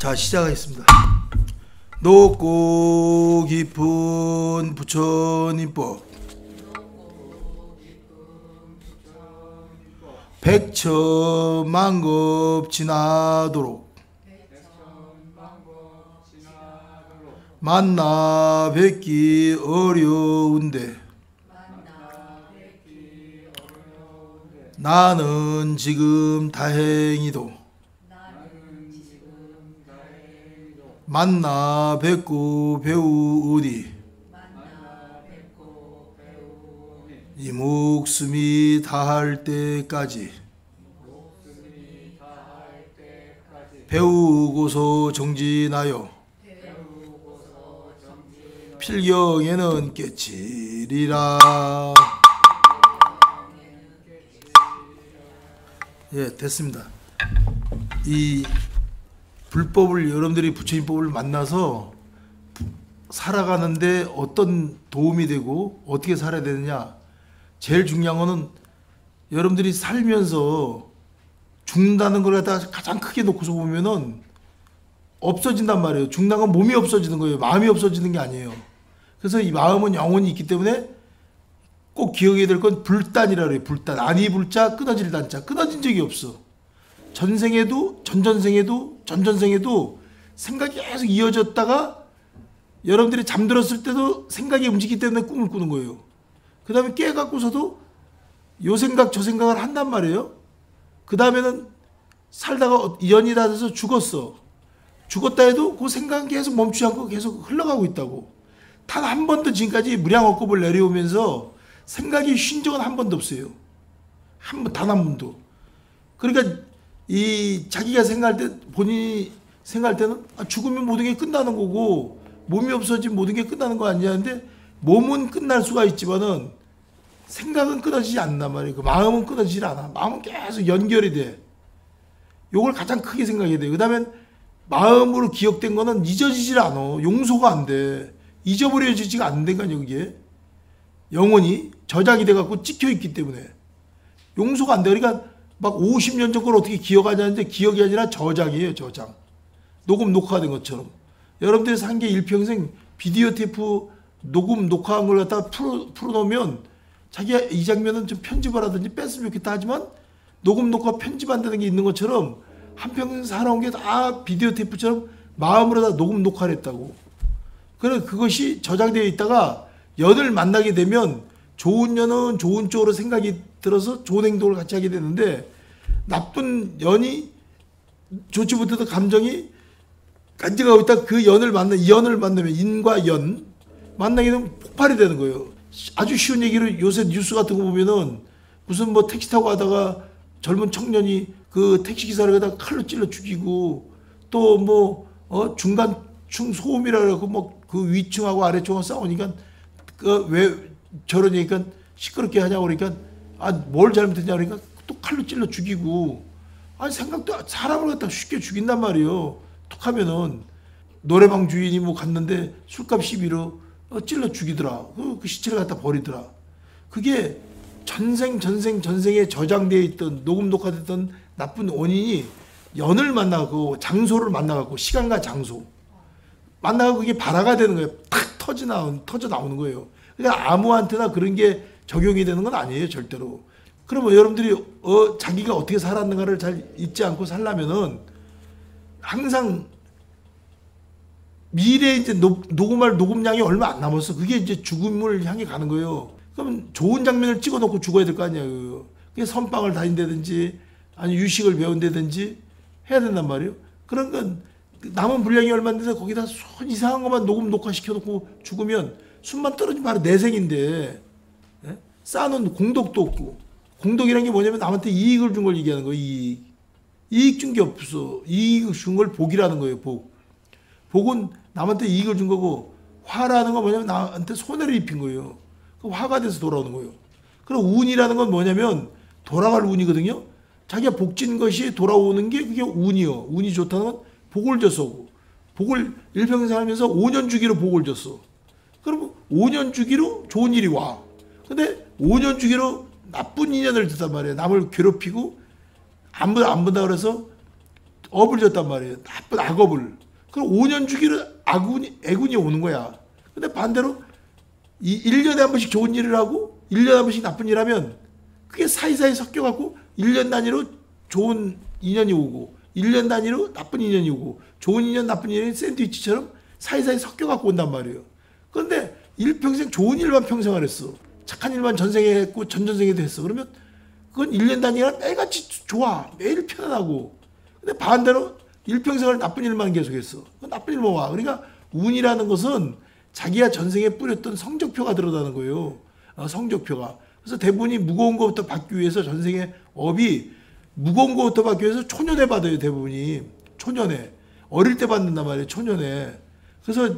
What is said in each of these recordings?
자, 시작하겠습니다. 높고 깊은 부처님법 백천만급 지나도록 만나 뵙기 어려운데 나는 지금 다행히도 만나 뵙고 배우니 이 목숨이 다할 때까지 배우고서 정진하여 필경에는 깨치리라. 예, 됐습니다. 이 불법을 여러분들이 부처님법을 만나서 살아가는데 어떤 도움이 되고 어떻게 살아야 되느냐, 제일 중요한 거는 여러분들이 살면서 죽는다는 걸 갖다가 가장 크게 놓고서 보면은 없어진단 말이에요. 죽는다는 건 몸이 없어지는 거예요. 마음이 없어지는 게 아니에요. 그래서 이 마음은 영혼이 있기 때문에 꼭 기억해야 될 건 불단이라고 해요. 불단. 아니 불자 끊어질 단자. 끊어진 적이 없어. 전생에도 전전생에도 생각이 계속 이어졌다가 여러분들이 잠들었을 때도 생각이 움직이기 때문에 꿈을 꾸는 거예요. 그 다음에 깨갖고서도 요 생각 저 생각을 한단 말이에요. 그 다음에는 살다가 연이 다 돼서 죽었어. 죽었다 해도 그 생각은 계속 멈추지 않고 계속 흘러가고 있다고. 단 한 번도 지금까지 무량억겁을 내려오면서 생각이 쉰 적은 한 번도 없어요. 단 한 번도. 그러니까 이 자기가 생각할 때, 본인이 생각할 때는 죽으면 모든 게 끝나는 거고 몸이 없어지면 모든 게 끝나는 거 아니냐는데, 몸은 끝날 수가 있지만은 생각은 끊어지지 않는단 말이에요. 그 마음은 끊어지질 않아. 마음은 계속 연결이 돼. 요걸 가장 크게 생각해야 돼요. 그 다음에 마음으로 기억된 거는 잊어지질 않아. 용서가 안 돼. 잊어버려지지가 않는다니까요. 이게 영혼이 저장이 돼갖고 찍혀있기 때문에 용서가 안 돼. 그러니까 막 50년 전 걸 어떻게 기억하냐는데 기억이 아니라 저장이에요. 저장. 녹음 녹화된 것처럼. 여러분들이 산 게 일평생 비디오 테이프 녹음 녹화한 걸 갖다가 풀어놓으면 자기가 이 장면은 좀 편집을 하든지 뺐으면 좋겠다 하지만 녹음 녹화 편집한다는 게 있는 것처럼 한평생 살아온 게 다 비디오 테이프처럼 마음으로 다 녹음 녹화를 했다고. 그래서 그것이 저장되어 있다가 연을 만나게 되면 좋은 연은 좋은 쪽으로 생각이 들어서 좋은 행동을 같이 하게 되는데, 나쁜 연이 좋지 못해도 감정이 간직하고 있다. 그 연을 이 연을 만나면 인과 연 만나게 되면 폭발이 되는 거예요. 아주 쉬운 얘기로 요새 뉴스 같은 거 보면은 무슨 뭐 택시 타고 가다가 젊은 청년이 그 택시 기사를 갖다가 칼로 찔러 죽이고, 또 뭐 중간층 소음이라 그러고 뭐 그 위층하고 아래층하고 싸우니까 그 왜 저런 얘기니까 시끄럽게 하냐고 그러니까 뭘 잘못했냐 그러니까 또 칼로 찔러 죽이고. 생각도 사람을 갖다 쉽게 죽인단 말이에요. 툭 하면은 노래방 주인이 뭐 갔는데 술값 시비로 찔러 죽이더라. 그 시체를 갖다 버리더라. 그게 전생에 저장되어 있던 녹음 녹화됐던 나쁜 원인이 연을 만나고 장소를 만나갖고 시간과 장소 만나고 그게 발화가 되는 거예요. 탁 터져 나오는 거예요. 그러니까 아무한테나 그런 게 적용이 되는 건 아니에요. 절대로. 그러면 여러분들이 자기가 어떻게 살았는가를 잘 잊지 않고 살려면은 항상 미래에 이제 녹음할 녹음량이 얼마 안 남았어. 그게 이제 죽음을 향해 가는 거예요. 그러면 좋은 장면을 찍어 놓고 죽어야 될 거 아니에요. 그게 선방을 다닌다든지 아니 유식을 배운다든지 해야 된단 말이에요. 그런 건 남은 분량이 얼마인데 거기다 손 이상한 것만 녹음 녹화시켜 놓고 죽으면 숨만 떨어지면 바로 내생인데, 예? 쌓아놓은 공덕도 없고. 공덕이라는 게 뭐냐면 남한테 이익을 준 걸 얘기하는 거예요. 이익 준 게 없어. 이익 준 걸 복이라는 거예요. 복은 남한테 이익을 준 거고, 화라는 건 뭐냐면 나한테 손해를 입힌 거예요. 그 화가 돼서 돌아오는 거예요. 그리고 운이라는 건 뭐냐면 돌아갈 운이거든요. 자기가 복진 것이 돌아오는 게 그게 운이요. 운이 좋다는 건 복을 줬어. 복을 일평생 살면서 5년 주기로 복을 줬어. 그럼 5년 주기로 좋은 일이 와. 근데 5년 주기로 나쁜 인연을 줬단 말이에요. 남을 괴롭히고 안 본다 그래서 업을 졌단 말이에요. 나쁜 악업을. 그럼 5년 주기를 애군이 오는 거야. 근데 반대로 1년에 한 번씩 좋은 일을 하고 1년에 한 번씩 나쁜 일 하면 그게 사이사이 섞여갖고 1년 단위로 좋은 인연이 오고 1년 단위로 나쁜 인연이 오고 좋은 인연 나쁜 인연이 샌드위치처럼 사이사이 섞여갖고 온단 말이에요. 그런데 일평생 좋은 일만 평생을 했어. 착한 일만 전생에 했고 전전생에도 했어. 그러면 그건 1년 단위가 매일같이 좋아. 매일 편안하고. 근데 반대로 일평생을 나쁜 일만 계속했어. 나쁜 일만 와. 그러니까 운이라는 것은 자기가 전생에 뿌렸던 성적표가 들어가는 거예요. 성적표가. 그래서 대부분이 무거운 것부터 받기 위해서 전생에 업이 무거운 것부터 받기 위해서 초년에 받아요. 대부분이. 초년에. 어릴 때 받는단 말이에요. 초년에. 그래서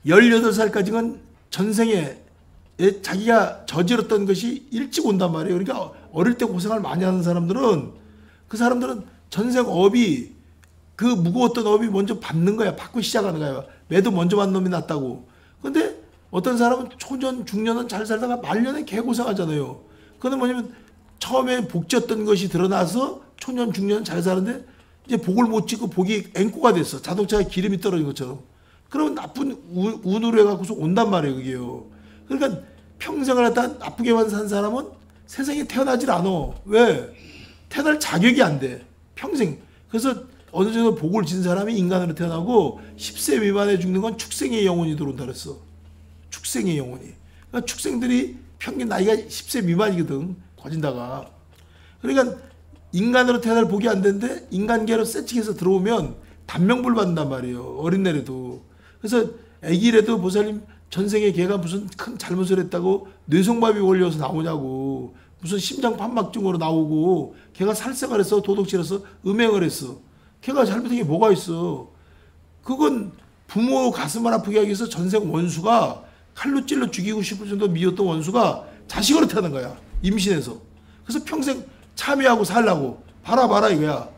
18살까지는 전생에 자기가 저질렀던 것이 일찍 온단 말이에요. 그러니까 어릴 때 고생을 많이 하는 사람들은 그 사람들은 전생 업이 그 무거웠던 업이 먼저 받는 거야. 받고 시작하는 거야. 매도 먼저 받는 놈이 낫다고. 근데 어떤 사람은 초년, 중년은 잘 살다가 말년에 개고생하잖아요. 그건 뭐냐면 처음에 복지였던 것이 드러나서 초년, 중년은 잘 사는데 이제 복을 못 찍고 복이 앵꼬가 됐어. 자동차에 기름이 떨어진 것처럼. 그러면 나쁜 운으로 해갖고서 온단 말이에요. 그게요. 그러니까 평생을 갖다 나쁘게만 산 사람은 세상에 태어나질 않아. 왜? 태어날 자격이 안 돼. 평생. 그래서 어느 정도 복을 진 사람이 인간으로 태어나고 10세 미만에 죽는 건 축생의 영혼이 들어온다 그랬어. 축생의 영혼이. 그러니까 축생들이 평균 나이가 10세 미만이거든. 거진다가. 그러니까 인간으로 태어날 복이 안 되는데 인간계로 세팅해서 들어오면 단명불 받는단 말이에요. 어린애라도. 그래서 애기라도 보살님 전생에 걔가 무슨 큰 잘못을 했다고 뇌성마비 걸려서 나오냐고. 무슨 심장판막증으로 나오고 걔가 살생을 했어. 도둑질해서 음행을 했어. 걔가 잘못한 게 뭐가 있어. 그건 부모 가슴을 아프게 하기 위해서 전생 원수가 칼로 찔러 죽이고 싶을 정도 미웠던 원수가 자식으로 태어난 거야. 임신해서. 그래서 평생 참여하고 살라고. 봐라 이거야.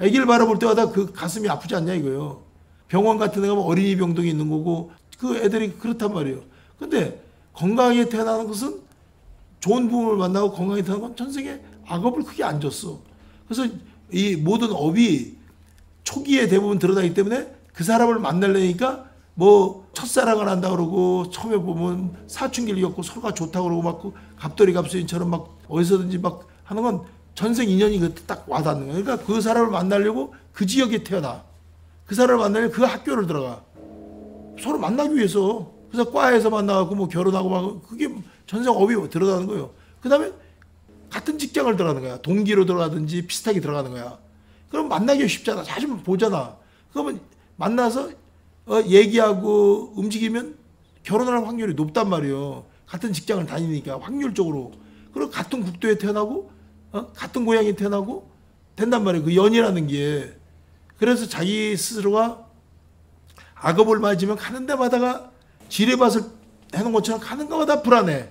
애기를 바라볼 때마다 그 가슴이 아프지 않냐 이거예요. 병원 같은 데 가면 어린이 병동이 있는 거고 그 애들이 그렇단 말이에요. 근데 건강하게 태어나는 것은 좋은 부모를 만나고 건강하게 태어나는 건 전생에 악업을 크게 안 줬어. 그래서 이 모든 업이 초기에 대부분 드러나기 때문에 그 사람을 만나려니까 뭐 첫사랑을 한다 그러고 처음에 보면 사춘기를 겪고 서로가 좋다고 그러고 막 갑돌이 갑수인처럼 막 어디서든지 막 하는 건 전생 인연이 딱 와닿는 거예요. 그러니까 그 사람을 만나려고 그 지역에 태어나. 그 사람을 만나려고 그 학교를 들어가. 서로 만나기 위해서. 그래서 과에서 만나고 뭐 결혼하고 막 그게 전생 업이 들어가는 거예요. 그 다음에 같은 직장을 들어가는 거야. 동기로 들어가든지 비슷하게 들어가는 거야. 그럼 만나기 쉽잖아. 자주 보잖아. 그러면 만나서 얘기하고 움직이면 결혼할 확률이 높단 말이에요. 같은 직장을 다니니까 확률적으로. 그리고 같은 국도에 태어나고 같은 고향에 태어나고 된단 말이에요. 그 연이라는 게. 그래서 자기 스스로가 악업을 맞으면 가는 데마다가 지뢰밭을 해놓은 것처럼 가는 데마다 불안해.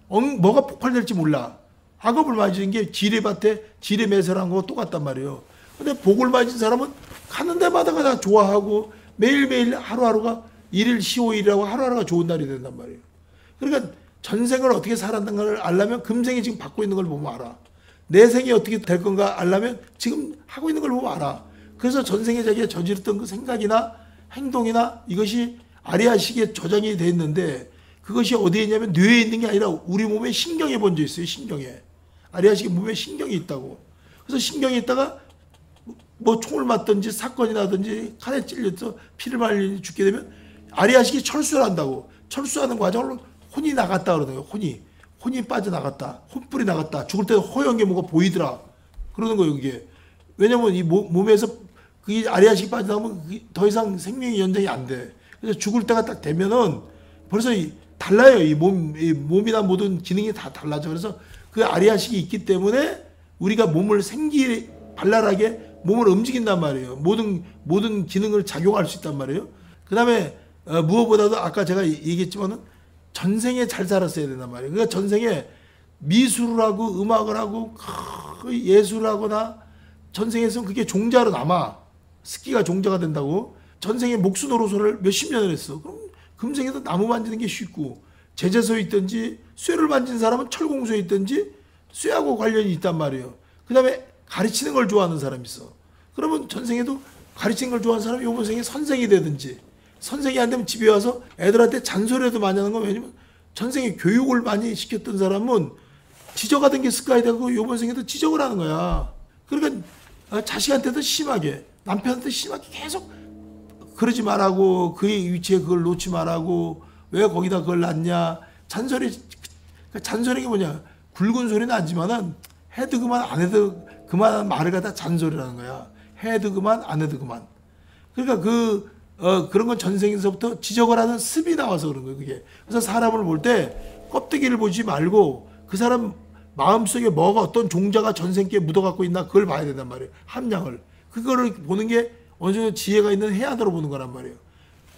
뭐가 폭발될지 몰라. 악업을 맞은 게 지뢰밭에 지뢰 매설한 거 똑같단 말이에요. 근데 복을 맞은 사람은 가는 데마다가 다 좋아하고 매일매일 하루하루가 1일 15일이라고 하루하루가 좋은 날이 된단 말이에요. 그러니까 전생을 어떻게 살았는 걸 알려면 금생에 지금 받고 있는 걸 보면 알아. 내 생이 어떻게 될 건가 알려면 지금 하고 있는 걸 보면 알아. 그래서 전생에 자기가 저질렀던 그 생각이나 행동이나 이것이 아리아식에 저장이 돼 있는데 그것이 어디에 있냐면 뇌에 있는 게 아니라 우리 몸에 신경에 번져 있어요. 신경에. 아리아식의 몸에 신경이 있다고. 그래서 신경이 있다가 뭐 총을 맞든지 사건이 나든지 칼에 찔려서 피를 말려 죽게 되면 아리아식이 철수를 한다고. 철수하는 과정을 혼이 나갔다 그러는 거예요. 혼이 빠져나갔다. 혼불이 나갔다. 죽을 때 허연 게 뭐가 보이더라. 그러는 거예요. 이게. 왜냐면 이 몸에서 그 아리아식이 빠져나가면 더 이상 생명이 연장이 안 돼. 그래서 죽을 때가 딱 되면은 벌써 달라요. 이 몸이나 모든 기능이 다 달라져. 그래서 그 아리아식이 있기 때문에 우리가 몸을 발랄하게 몸을 움직인단 말이에요. 모든 기능을 작용할 수 있단 말이에요. 그 다음에 무엇보다도 아까 제가 얘기했지만은 전생에 잘 살았어야 된단 말이에요. 그러니까 전생에 미술을 하고 음악을 하고 예술을 하거나 전생에서는 그게 종자로 남아. 스키가 종자가 된다고. 전생에 목수노릇을 몇십 년을 했어. 그럼 금생에도 나무 만지는 게 쉽고 제재소에 있든지 쇠를 만진 사람은 철공소에 있든지 쇠하고 관련이 있단 말이에요. 그 다음에 가르치는 걸 좋아하는 사람이 있어. 그러면 전생에도 가르치는 걸 좋아하는 사람이 이번 생에 선생이 되든지, 선생이 안 되면 집에 와서 애들한테 잔소리도 많이 하는 건 왜냐면 전생에 교육을 많이 시켰던 사람은 지적하던 게 습관이 되고 이번 생에도 지적을 하는 거야. 그러니까 자식한테도 심하게, 남편한테 심하게 계속 그러지 말라고, 그의 위치에 그걸 놓지 말라고, 왜 거기다 그걸 놨냐. 잔소리가 뭐냐, 굵은 소리는 아니지만은 해도 그만 안 해도 그만 말을 갖다 잔소리라는 거야. 해도 그만 안 해도 그만. 그러니까 그런 건 전생에서부터 지적을 하는 습이 나와서 그런 거예요, 그게. 그래서 사람을 볼 때 껍데기를 보지 말고 그 사람 마음속에 뭐가 어떤 종자가 전생께 묻어갖고 있나 그걸 봐야 된단 말이에요. 함량을. 그거를 보는 게 어느 정도 지혜가 있는 해안으로 보는 거란 말이에요.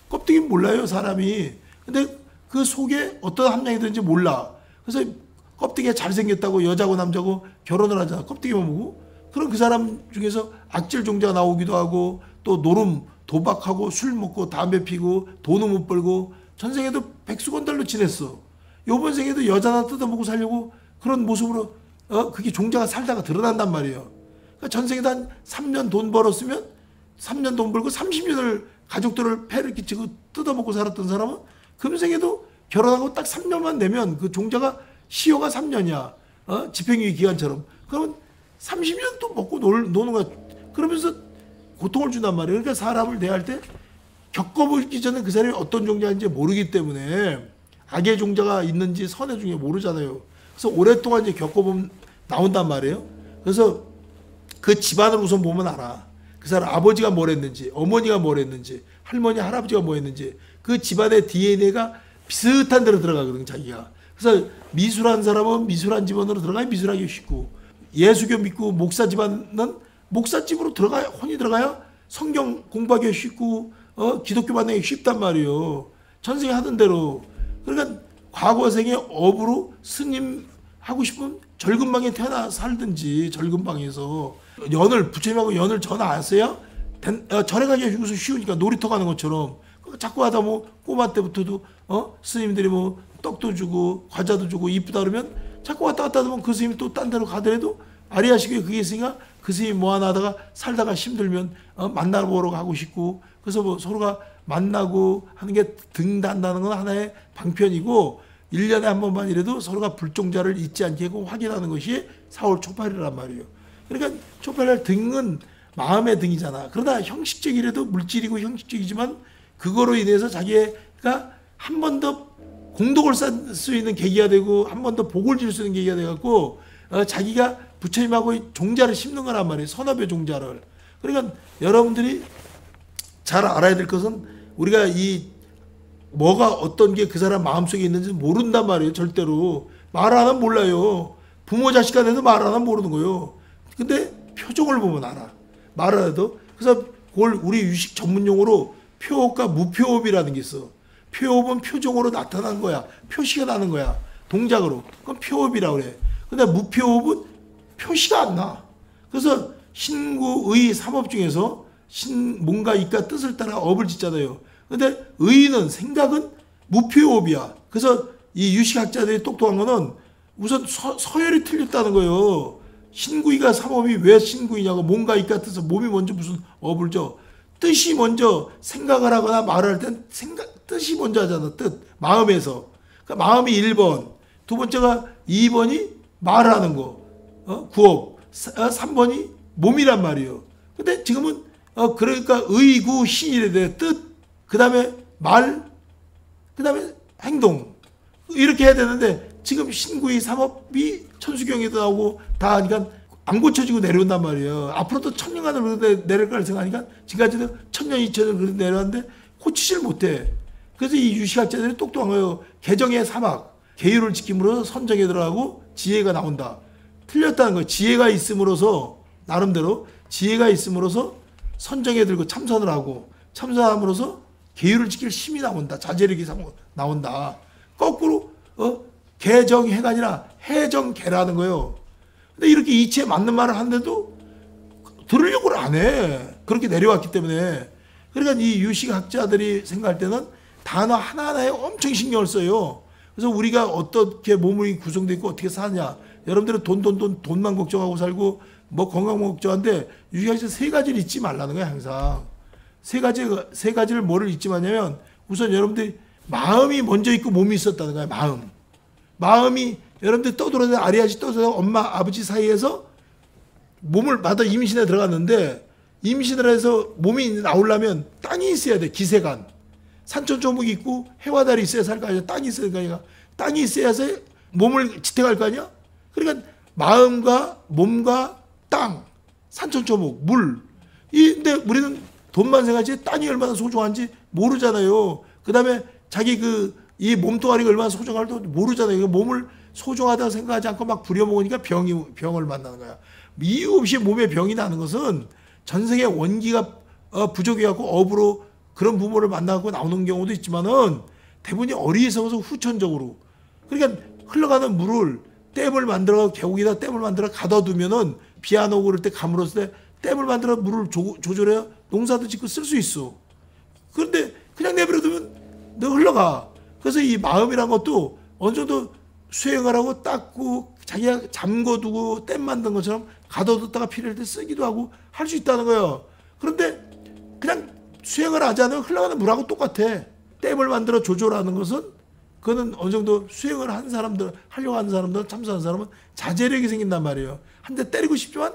껍데기는 몰라요, 사람이. 근데 그 속에 어떤 함량이 있는지 몰라. 그래서 껍데기가 잘생겼다고 여자고 남자고 결혼을 하잖아. 껍데기만 보고. 그럼 그 사람 중에서 악질 종자가 나오기도 하고, 또 노름, 도박하고, 술 먹고, 담배 피고, 돈은 못 벌고, 전생에도 백수건달로 지냈어. 요번 생에도 여자 하나 뜯어먹고 살려고 그런 모습으로 그게 종자가 살다가 드러난단 말이에요. 그러니까 전생에도 한 3년 돈 벌었으면 3년 돈 벌고 30년을 가족들을 폐를 끼치고 뜯어먹고 살았던 사람은 금생에도 결혼하고 딱 3년만 되면 그 종자가 시효가 3년이야. 집행유예 기간처럼. 그러면 30년 또 먹고 노는 거야. 그러면서 고통을 준단 말이에요. 그러니까 사람을 대할 때 겪어보기 전에 그 사람이 어떤 종자인지 모르기 때문에 악의 종자가 있는지 선의 종자 모르잖아요. 그래서 오랫동안 이제 겪어보면 나온단 말이에요. 그래서 그 집안을 우선 보면 알아. 그 사람 아버지가 뭘 했는지, 어머니가 뭘 했는지, 할머니, 할아버지가 뭐 했는지, 그 집안의 DNA가 비슷한 데로 들어가거든, 자기가. 그래서 미술한 사람은 미술한 집안으로 들어가야 미술하기 쉽고, 예수교 믿고 목사 집안은 목사집으로 들어가야, 혼이 들어가야 성경 공부하기 쉽고, 기독교 만나기 쉽단 말이에요. 전생에 하던 대로. 그러니까 과거생의 업으로 스님 하고 싶으면 절근방에 태어나 살든지, 절근방에서 연을, 부처님하고 연을 전화 안 써야 절에 가기가 쉬우니까 놀이터 가는 것처럼 자꾸 하다 뭐 꼬마 때부터도 스님들이 뭐 떡도 주고 과자도 주고 이쁘다 그러면 자꾸 왔다 갔다 하면 그 스님이 또 딴 데로 가더라도 아리아식에 그게 있으니까 그 스님이 뭐 하나 하다가 살다가 힘들면 만나보러 가고 싶고, 그래서 뭐 서로가 만나고 하는 게 등단다는 건 하나의 방편이고, 1년에 한 번만이라도 서로가 불종자를 잊지 않게 하고 확인하는 것이 4월 초팔이란 말이에요. 그러니까 초팔날 등은 마음의 등이잖아. 그러나 형식적이라도 물질이고 형식적이지만 그거로 인해서 자기가 한 번 더 공덕을 쌓을 수 있는 계기가 되고 한 번 더 복을 줄 수 있는 계기가 돼갖고 자기가 부처님하고 종자를 심는 거란 말이에요. 선업의 종자를. 그러니까 여러분들이 잘 알아야 될 것은 우리가 이 뭐가 어떤 게 그 사람 마음속에 있는지 모른단 말이에요. 절대로. 말 안 하면 몰라요. 부모 자식 간에도 말 안 하면 모르는 거예요. 근데 표정을 보면 알아. 말을 해도. 그래서 그걸 우리 유식 전문 용어로 표업과 무표업이라는 게 있어. 표업은 표정으로 나타난 거야. 표시가 나는 거야. 동작으로. 그건 표업이라고 그래. 근데 무표업은 표시가 안 나. 그래서 신구의 삼업 중에서 뭔가 이까 뜻을 따라 업을 짓잖아요. 근데 의는, 생각은 무표업이야. 그래서 이 유식학자들이 똑똑한 거는 우선 서열이 틀렸다는 거예요. 신구이가 삼업이 왜 신구이냐고, 뭔가 이까 뜻을, 몸이 먼저 무슨 업을 줘. 뜻이 먼저 생각을 하거나 말을 할 땐 뜻이 먼저 하잖아. 뜻. 마음에서. 그러니까 마음이 1번. 두 번째가 2번이 말하는 거. 구업. 3번이 몸이란 말이에요. 근데 지금은 그러니까 의구 신이래 돼. 뜻. 그 다음에 말. 그 다음에 행동. 이렇게 해야 되는데 지금 신구의 삼업이 천수경에도 나오고 다 하니까 안 고쳐지고 내려온단 말이에요. 앞으로도 1000년간을 내려갈 거라 생각하니까 지금까지도 1000년, 2000년 그렇게 내려왔는데 고치질 못해. 그래서 이 유식학자들이 똑똑한 거예요. 개정의 사막, 계율을 지킴으로써 선정에 들어가고 지혜가 나온다. 틀렸다는 거예요. 지혜가 있음으로써, 나름대로 지혜가 있음으로써 선정에 들고 참선을 하고, 참선함으로써 계율을 지킬 힘이 나온다. 자제력이 나온다. 거꾸로 개정해가 아니라 해정개라는 거예요. 근데 이렇게 이치에 맞는 말을 하는데도 들으려고 안 해. 그렇게 내려왔기 때문에. 그러니까 이 유식학자들이 생각할 때는 단어 하나하나에 엄청 신경을 써요. 그래서 우리가 어떻게 몸이 구성되어 있고 어떻게 사냐. 여러분들은 돈만 걱정하고 살고 뭐 건강 목적인데 유식에서 세 가지를 잊지 말라는 거야 항상. 세 가지를 뭐를 잊지 말냐면 우선 여러분들이 마음이 먼저 있고 몸이 있었다는 거야. 마음이 여러분들 떠돌아서 아리아시 떠돌아서 엄마 아버지 사이에서 몸을 받아 임신에 들어갔는데 임신을 해서 몸이 나오려면 땅이 있어야 돼. 기세간 산천조목이 있고 해와 달이 있어야 살 거 아니야. 땅이 있어야 되니까 땅이 있어야서 몸을 지탱할 거 아니야. 그러니까 마음과 몸과 땅, 산천조목, 물. 근데 우리는 돈만 생각하지 땅이 얼마나 소중한지 모르잖아요. 그 다음에 자기 이 몸뚱아리가 얼마나 소중할지 모르잖아요. 몸을 소중하다고 생각하지 않고 막 부려먹으니까 병을 만나는 거야. 이유 없이 몸에 병이 나는 것은 전생에 원기가 부족해갖고 업으로 그런 부모를 만나고 나오는 경우도 있지만은 대부분이 어리석어서 후천적으로. 그러니까 흘러가는 물을 댐을 만들어 계곡에다 댐을 만들어 가둬두면은 비 안 오고 그럴 때 가물었을 때 댐을 만들어 물을 조절해 농사도 짓고 쓸 수 있어. 그런데 그냥 내버려두면 너 흘러가. 그래서 이 마음이란 것도 어느 정도 수행을 하고 닦고 자기가 잠궈두고 댐 만든 것처럼 가둬뒀다가 필요할 때 쓰기도 하고 할 수 있다는 거예요. 그런데 그냥 수행을 하지 않으면 흘러가는 물하고 똑같아. 댐을 만들어 조절하는 것은 그거는 어느 정도 수행을 한 사람들, 하려고 하는 사람들, 참선하는 사람은 자제력이 생긴단 말이에요. 한 대 때리고 싶지만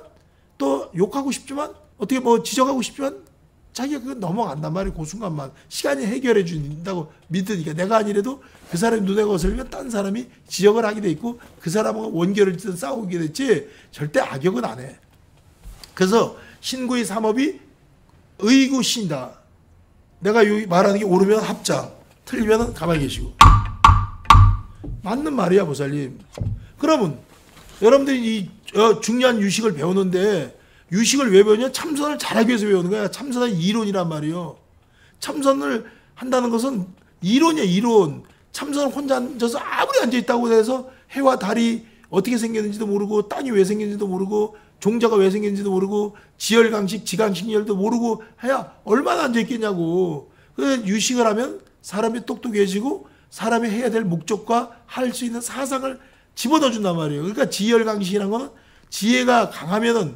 또 욕하고 싶지만 어떻게 뭐 지적하고 싶지만 자기가 그거 넘어간단 말이에요. 그 순간만. 시간이 해결해 준다고 믿으니까. 내가 아니래도 그 사람이 눈에 거슬리면 딴 사람이 지적을 하게 돼 있고 그 사람하고 원결을 짓든 싸우게 됐지 절대 악역은 안 해. 그래서 신구의 삼업이 의구신이다. 내가 여기 말하는 게 옳으면 합장, 틀리면 가만히 계시고. 맞는 말이야 보살님. 그러면 여러분들이 이 중요한 유식을 배우는데 유식을 왜 배우냐? 참선을 잘하기 위해서 배우는 거야. 참선은 이론이란 말이에요. 참선을 한다는 것은 이론이야, 이론. 참선을 혼자 앉아서 아무리 앉아있다고 해서 해와 달이 어떻게 생겼는지도 모르고 땅이 왜 생겼는지도 모르고 종자가 왜 생겼는지도 모르고 지열강식, 지강식열도 모르고 해야 얼마나 앉아있겠냐고. 그래서 유식을 하면 사람이 똑똑해지고 사람이 해야 될 목적과 할 수 있는 사상을 집어넣어 준단 말이에요. 그러니까 지열강식이라는 거는 지혜가 강하면은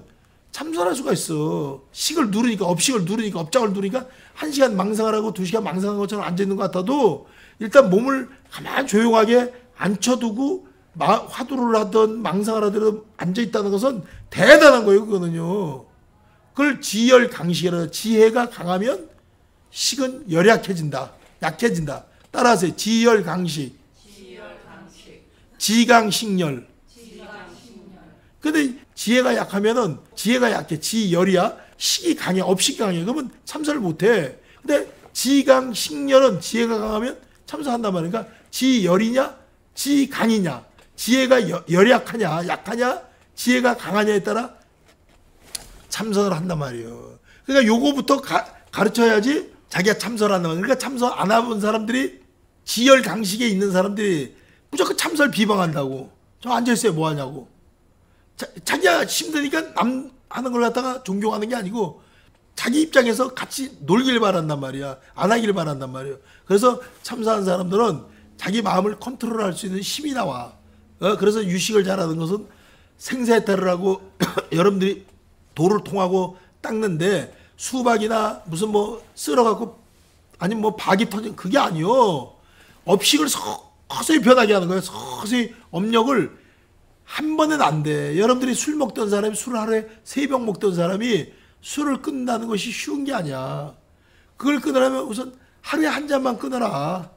참선할 수가 있어. 식을 누르니까, 업식을 누르니까, 업장을 누르니까 1시간 망상을 하고 2시간 망상한 것처럼 앉아있는 것 같아도 일단 몸을 가만히 조용하게 앉혀두고 화두를 하든 망상을 하든 앉아있다는 것은 대단한 거예요. 그거는요. 그걸 지열강식이라. 지혜가 강하면 식은 열약해진다. 약해진다. 따라하세요. 지열강식. 지강식열. 근데 지혜가 약하면은 지혜가 약해. 지열이야. 식이 강해. 업식이 강해. 그러면 참선을 못해. 근데 지강식열은 지혜가 강하면 참선한단 말이야. 그러니까 지열이냐 지강이냐. 지혜가 열약하냐 약하냐 지혜가 강하냐에 따라 참선을 한단 말이에요. 그러니까 요거부터 가르쳐야지 자기가 참선을 한단 말이에요. 그러니까 참선 안 해본 사람들이 지열강식에 있는 사람들이 무조건 참선을 비방한다고. 저 앉아있어요 뭐하냐고. 자기가 힘드니까 남 하는 걸 갖다가 존경하는 게 아니고 자기 입장에서 같이 놀길 바란단 말이야. 안 하길 바란단 말이에요. 그래서 참선하는 사람들은 자기 마음을 컨트롤할 수 있는 힘이 나와. 그래서 유식을 잘하는 것은 생사해탈을 하고 여러분들이 돌을 통하고 닦는데 수박이나 무슨 뭐 쓸어갖고 아니면 뭐 박이 터진 그게 아니요. 업식을 서서히 변하게 하는 거예요. 서서히 업력을 한 번은 안 돼. 여러분들이 술 먹던 사람이 술을 하루에 3병 먹던 사람이 술을 끊는다는 것이 쉬운 게 아니야. 그걸 끊으려면 우선 하루에 한 잔만 끊어라.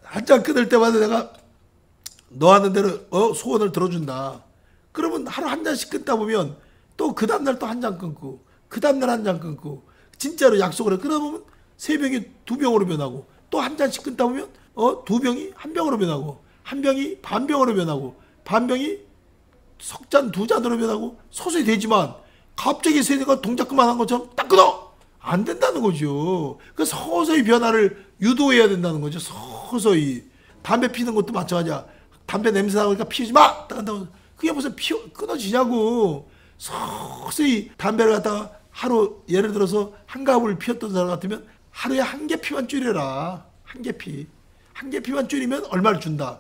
한 잔 끊을 때마다 내가 너 하는 대로 소원을 들어준다. 그러면 하루 한 잔씩 끊다 보면 또 그 다음날 또 한 잔 끊고 그 다음날 한 잔 끊고 진짜로 약속을 해. 그러다 보면 3병이 2병으로 변하고 또 한 잔씩 끊다 보면 2병이 1병으로 변하고 한 병이 반병으로 변하고 반병이 석잔 2잔으로 변하고 서서히 되지만 갑자기 세대가 동작 그만한 것처럼 딱 끊어! 안 된다는 거죠. 그 서서히 변화를 유도해야 된다는 거죠. 서서히. 담배 피는 것도 마찬가지야. 담배 냄새 나니까 피우지 마! 딱 한다고. 그게 무슨 끊어지냐고. 서서히 담배를 갖다가 하루 예를 들어서 한 가불 피웠던 사람 같으면 하루에 1개 피만 줄여라. 1개 피. 1개 피만 줄이면 얼마를 준다.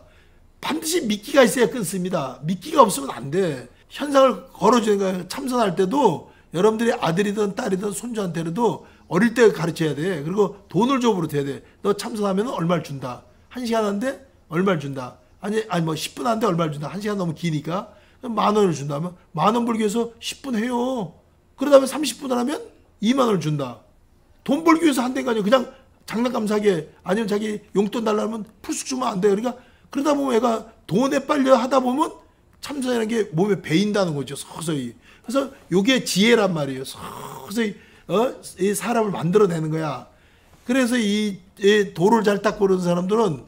반드시 미끼가 있어야 끊습니다. 미끼가 없으면 안 돼. 현상을 걸어주는 거예요. 참선할 때도 여러분들이 아들이든 딸이든 손주한테라도 어릴 때 가르쳐야 돼. 그리고 돈을 줘 버릇해야 돼. 너 참선하면 얼마를 준다. 1시간 한데 얼마를 준다. 아니 뭐 10분 한데 얼마를 준다. 1시간 너무 기니까 10,000원을 준다면 10,000원 벌기 위해서 10분 해요. 그러다 보면 30분을 하면 20,000원을 준다. 돈 벌기 위해서 한다니까 아니요. 그냥 장난감 사게 아니면 자기 용돈 달라면 풀쑥 주면 안 돼요. 그러니까 그러다 보면 애가 돈에 빨려 하다 보면 참선이라는 게 몸에 배인다는 거죠. 서서히. 그래서 요게 지혜란 말이에요. 서서히 이 사람을 만들어내는 거야. 그래서 이 도를 잘 닦고 그러는 사람들은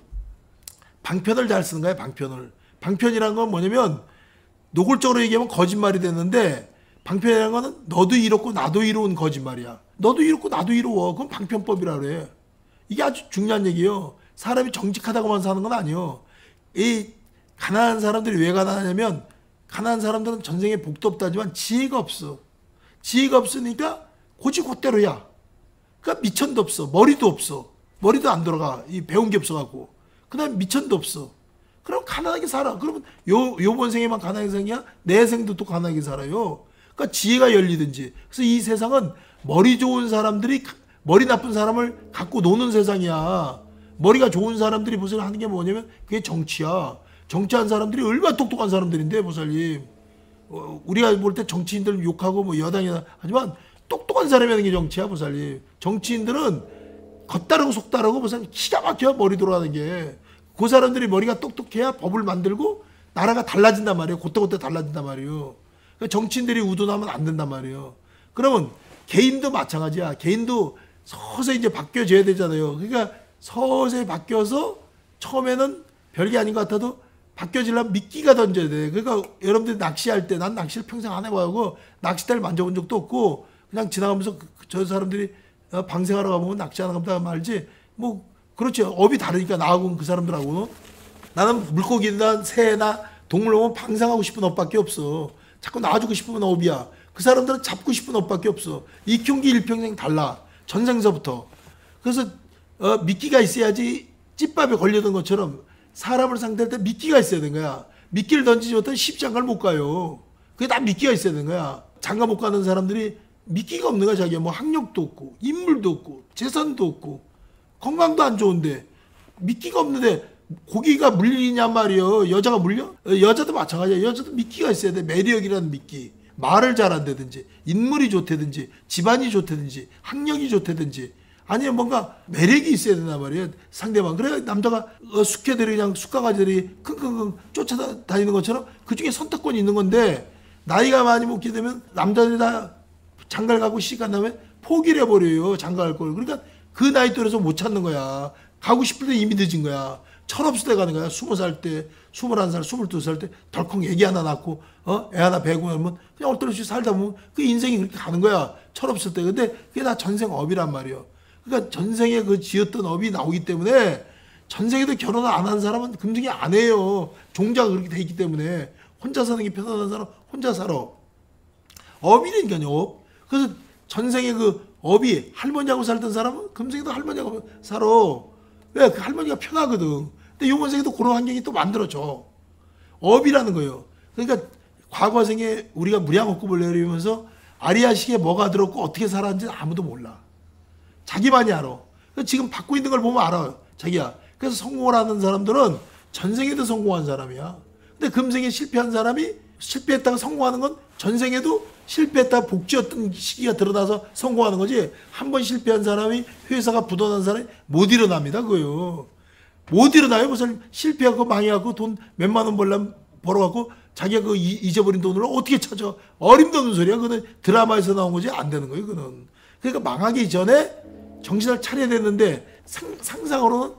방편을 잘 쓰는 거야. 방편을. 방편이란 건 뭐냐면 노골적으로 얘기하면 거짓말이 됐는데 방편이라는 거는 너도 이롭고 나도 이로운 거짓말이야. 너도 이롭고 나도 이로워. 그건 방편법이라 그래. 이게 아주 중요한 얘기예요. 사람이 정직하다고만 사는 건 아니에요. 이 가난한 사람들이 왜 가난하냐면 가난한 사람들은 전생에 복도 없다지만 지혜가 없어. 지혜가 없으니까 고지고대로야. 그러니까 미천도 없어. 머리도 없어. 머리도 안 돌아가. 이 배운 게 없어갖고. 그 다음에 미천도 없어. 그럼 가난하게 살아. 그러면 요번 생에만 가난하게 사냐? 내 생도 또 가난하게 살아요. 그러니까 지혜가 열리든지. 그래서 이 세상은 머리 좋은 사람들이 머리 나쁜 사람을 갖고 노는 세상이야. 머리가 좋은 사람들이 무슨 하는 게 뭐냐면 그게 정치야. 정치한 사람들이 얼마나 똑똑한 사람들인데 보살님. 우리가 볼 때 정치인들 욕하고 뭐 여당이나 하지만 똑똑한 사람이 하는 게 정치야 보살님. 정치인들은 겉다르고 속다르고 보살님 기가 막혀 머리 돌아가는 게. 그 사람들이 머리가 똑똑해야 법을 만들고 나라가 달라진단 말이에요. 그때그때 달라진단 말이에요. 그러니까 정치인들이 우둔하면 안 된단 말이에요. 그러면 개인도 마찬가지야. 개인도 서서히 이제 바뀌어져야 되잖아요. 그러니까 서서히 바뀌어서 처음에는 별게 아닌 것 같아도 바뀌어지려면 미끼가 던져야 돼. 그러니까 여러분들이 낚시할 때 난 낚시를 평생 안 해봐고 낚싯대를 만져본 적도 없고 그냥 지나가면서 저 사람들이 방생하러 가보면 낚시하러 가면 말지 뭐 그렇죠. 업이 다르니까 나하고는 그 사람들하고는. 나는 물고기나 새나 동물 보면 방생하고 싶은 업밖에 없어. 자꾸 놔주고 싶으면 업이야. 그 사람들은 잡고 싶은 업밖에 없어. 이경기 일평생 달라. 전생서부터. 그래서 미끼가 있어야지 찐밥에 걸려든 것처럼 사람을 상대할 때 미끼가 있어야 되는 거야. 미끼를 던지지 못하면 십장가를 못 가요. 그게 다 미끼가 있어야 되는 거야. 장가 못 가는 사람들이 미끼가 없는 거야. 자기가 뭐 학력도 없고 인물도 없고 재산도 없고 건강도 안 좋은데 미끼가 없는데 고기가 물리냐 말이요. 여자가 물려? 여자도 마찬가지야. 여자도 미끼가 있어야 돼. 매력이라는 미끼. 말을 잘한다든지 인물이 좋다든지 집안이 좋다든지 학력이 좋다든지 아니면 뭔가 매력이 있어야 된단 말이에요. 상대방. 그래 남자가 숙회들이 그냥 숙가가지들이 킁킁킁 쫓아다니는 것처럼 그중에 선택권이 있는 건데 나이가 많이 먹게 되면 남자들이 다 장가를 가고 시간 나면 포기를 해버려요. 장가갈 걸. 그러니까 그 나이 또래서 못 찾는 거야. 가고 싶을 때 이미 늦은 거야. 철없을 때 가는 거야. 20살 때, 21살, 22살 때 덜컹 애기 하나 낳고 애 하나 배고 하면 그냥 얼떨없이 살다 보면 그 인생이 그렇게 가는 거야. 철없을 때. 근데 그게 다 전생 업이란 말이에요. 그러니까 전생에 그 지었던 업이 나오기 때문에 전생에도 결혼을 안 한 사람은 금생에 안 해요. 종자가 그렇게 돼 있기 때문에 혼자 사는 게 편안한 사람 혼자 살아. 업이라니까요. 업. 그래서 전생에 그 업이 할머니하고 살던 사람은 금생에도 할머니하고 살아. 왜? 그 할머니가 편하거든. 근데 요번 생에도 그런 환경이 또 만들어져. 업이라는 거예요. 그러니까 과거 생에 우리가 무량업급을 내리면서 아리아식에 뭐가 들었고 어떻게 살았는지 아무도 몰라. 자기만이 알아. 지금 받고 있는 걸 보면 알아요. 자기야. 그래서 성공을 하는 사람들은 전생에도 성공한 사람이야. 근데 금생에 실패한 사람이 실패했다가 성공하는 건 전생에도 실패했다가 복지였던 시기가 드러나서 성공하는 거지. 한 번 실패한 사람이 회사가 부도난 사람이 못 일어납니다. 그거요. 못 일어나요. 무슨 실패하고 망해갖고 돈 몇만 원 벌어갖고 자기가 그 잊어버린 돈을 어떻게 찾아. 어림도 없는 소리야. 그거는 드라마에서 나온 거지 안 되는 거예요. 그거는. 그러니까 망하기 전에 정신을 차려야 되는데 상상으로는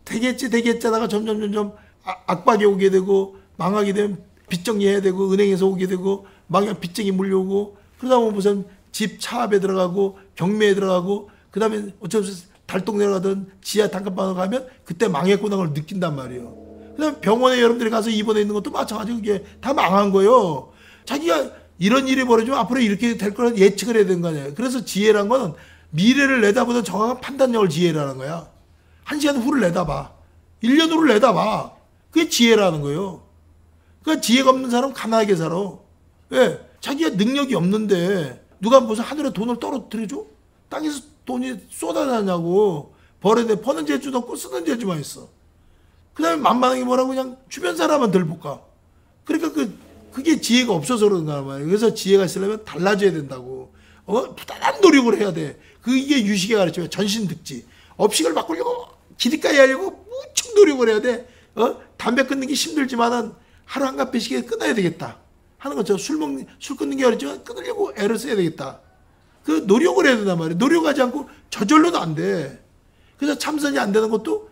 되겠지 하다가 점점 악박이 오게 되고 망하게 되면 빚 정리해야 되고 은행에서 오게 되고 망하면 빚쟁이 물려오고 그러다 보면 무슨 집 차압에 들어가고 경매에 들어가고 그 다음에 어쩔 수 없이 달동 내려가든 지하 단칸방으로 가면 그때 망했구나 걸 느낀단 말이에요. 그 다음에 병원에 여러분들이 가서 입원해 있는 것도 마찬가지고 그게 다 망한 거예요. 자기가 이런 일이 벌어지면 앞으로 이렇게 될 거라는 예측을 해야 되는 거 아니에요. 그래서 지혜란 거는 미래를 내다보는 정확한 판단력을 지혜라는 거야. 1시간 후를 내다봐. 1년 후를 내다봐. 그게 지혜라는 거예요. 그러니까 지혜가 없는 사람은 가난하게 살아. 왜? 자기가 능력이 없는데 누가 무슨 하늘에 돈을 떨어뜨려줘? 땅에서 돈이 쏟아나냐고. 버는 재주도 없고 쓰는 재주만 있어. 그 다음에 만만하게 뭐라고 그냥 주변 사람은 덜 볶아. 그러니까 그게 지혜가 없어서 그런가 말이야. 그래서 지혜가 있으려면 달라져야 된다고. 부단한 노력을 해야 돼. 이게 유식에 가르쳐요. 전신득지. 업식을 바꾸려고 기립까지 하려고 무척 노력을 해야 돼. 담배 끊는 게 힘들지만은 하루 한갑배씩 끊어야 되겠다 하는 거죠. 술 끊는 게 어렵지만 끊으려고 애를 써야 되겠다. 그 노력을 해야 된단 말이에요. 노력하지 않고 저절로도 안 돼. 그래서 참선이 안 되는 것도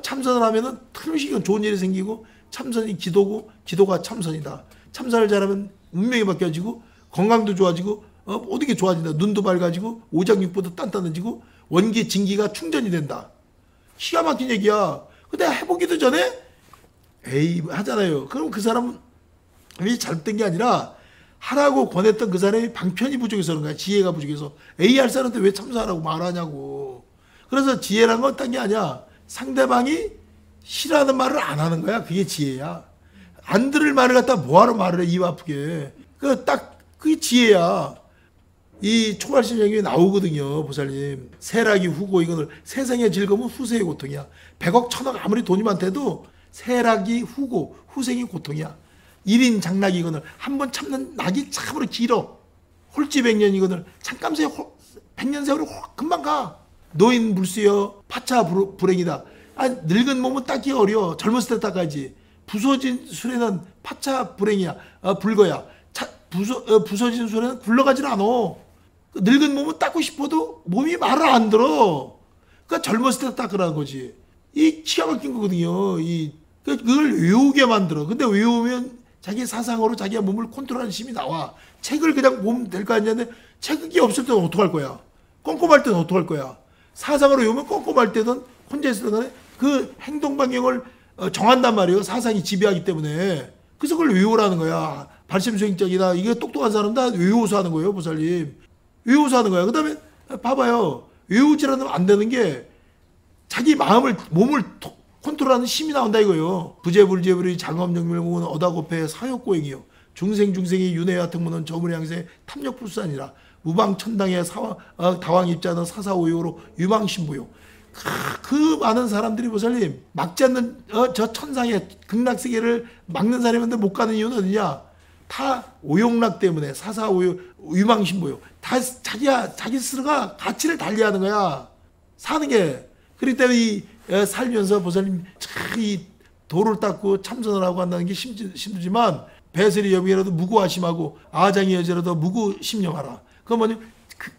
참선을 하면은 틀림없이 좋은 일이 생기고, 참선이 기도고 기도가 참선이다. 참선을 잘하면 운명이 바뀌어지고 건강도 좋아지고 모든 게 좋아진다. 눈도 밝아지고 오장육부도 단단해지고 원기 진기가 충전이 된다. 기가 막힌 얘기야. 근데 해보기도 전에 에이 하잖아요. 그럼 그 사람이 잘못된 게 아니라 하라고 권했던 그 사람이 방편이 부족해서 그런 거야. 지혜가 부족해서. 에이 할 사람한테 왜 참선하라고 말하냐고. 그래서 지혜란 건 딴 게 아니야. 상대방이 싫어하는 말을 안 하는 거야. 그게 지혜야. 안 들을 말을 갖다 뭐하러 말을 해. 입 아프게. 그게 지혜야. 이 초발심경에 나오거든요. 보살님. 세락이 후고, 이거는 세상의 즐거움은 후세의 고통이야. 100억 1000억 아무리 돈이 많대도 세락이 후고 후생이 고통이야. 1인 장락이 이거는 한 번 참는 낙이 참으로 길어. 홀지백년 이거는 잠깐 새 100년 세월이 금방 가. 노인 불수여 파차 불행이다. 늙은 몸은 닦기 어려워. 젊었을 때 닦아야지. 부서진 술에는 파차 불행이야. 불거야. 부서진 술에는 굴러가질 않아. 늙은 몸은 닦고 싶어도 몸이 말을 안 들어. 그러니까 젊었을 때 닦으라는 거지. 이 기가 막힌 거거든요. 그걸 외우게 만들어. 근데 외우면 자기 사상으로 자기가 몸을 컨트롤하는 힘이 나와. 책을 그냥 보면 될 거 아니냐. 책이 없을 때는 어떡할 거야. 꼼꼼할 때는 어떡할 거야. 사상으로 외우면 꼼꼼할 때든 혼자 있을 때는 그 행동 방향을 정한단 말이에요. 사상이 지배하기 때문에. 그래서 그걸 외우라는 거야. 발심수행적이나 이게 똑똑한 사람 다 외워서 하는 거예요. 보살님. 외워서 하는 거야. 그 다음에 봐봐요. 외우지라면 안 되는 게 자기 몸을 컨트롤하는 힘이 나온다 이거예요. 부재불재불이 장엄정멸공은 어다고패 사욕고행이요. 중생이 윤회와 특무는 저물향세 탐욕불산이라. 무방천당의 다왕입자는 사사오요로 유망신부요. 그 많은 사람들이 보살님 막지 않는 저 천상의 극락세계를 막는 사람인데 못 가는 이유는 어디냐? 다 오용락 때문에 사사오요 유망신부요. 다 자기 스스로가 가치를 달리하는 거야. 사는 게. 그렇기 때문에 이 살면서 보살님 이 도를 닦고 참선을 하고 한다는 게 힘들지만 배설이 여비라도 무구하심하고 아장이 여지라도 무구심념하라. 그건 뭐냐?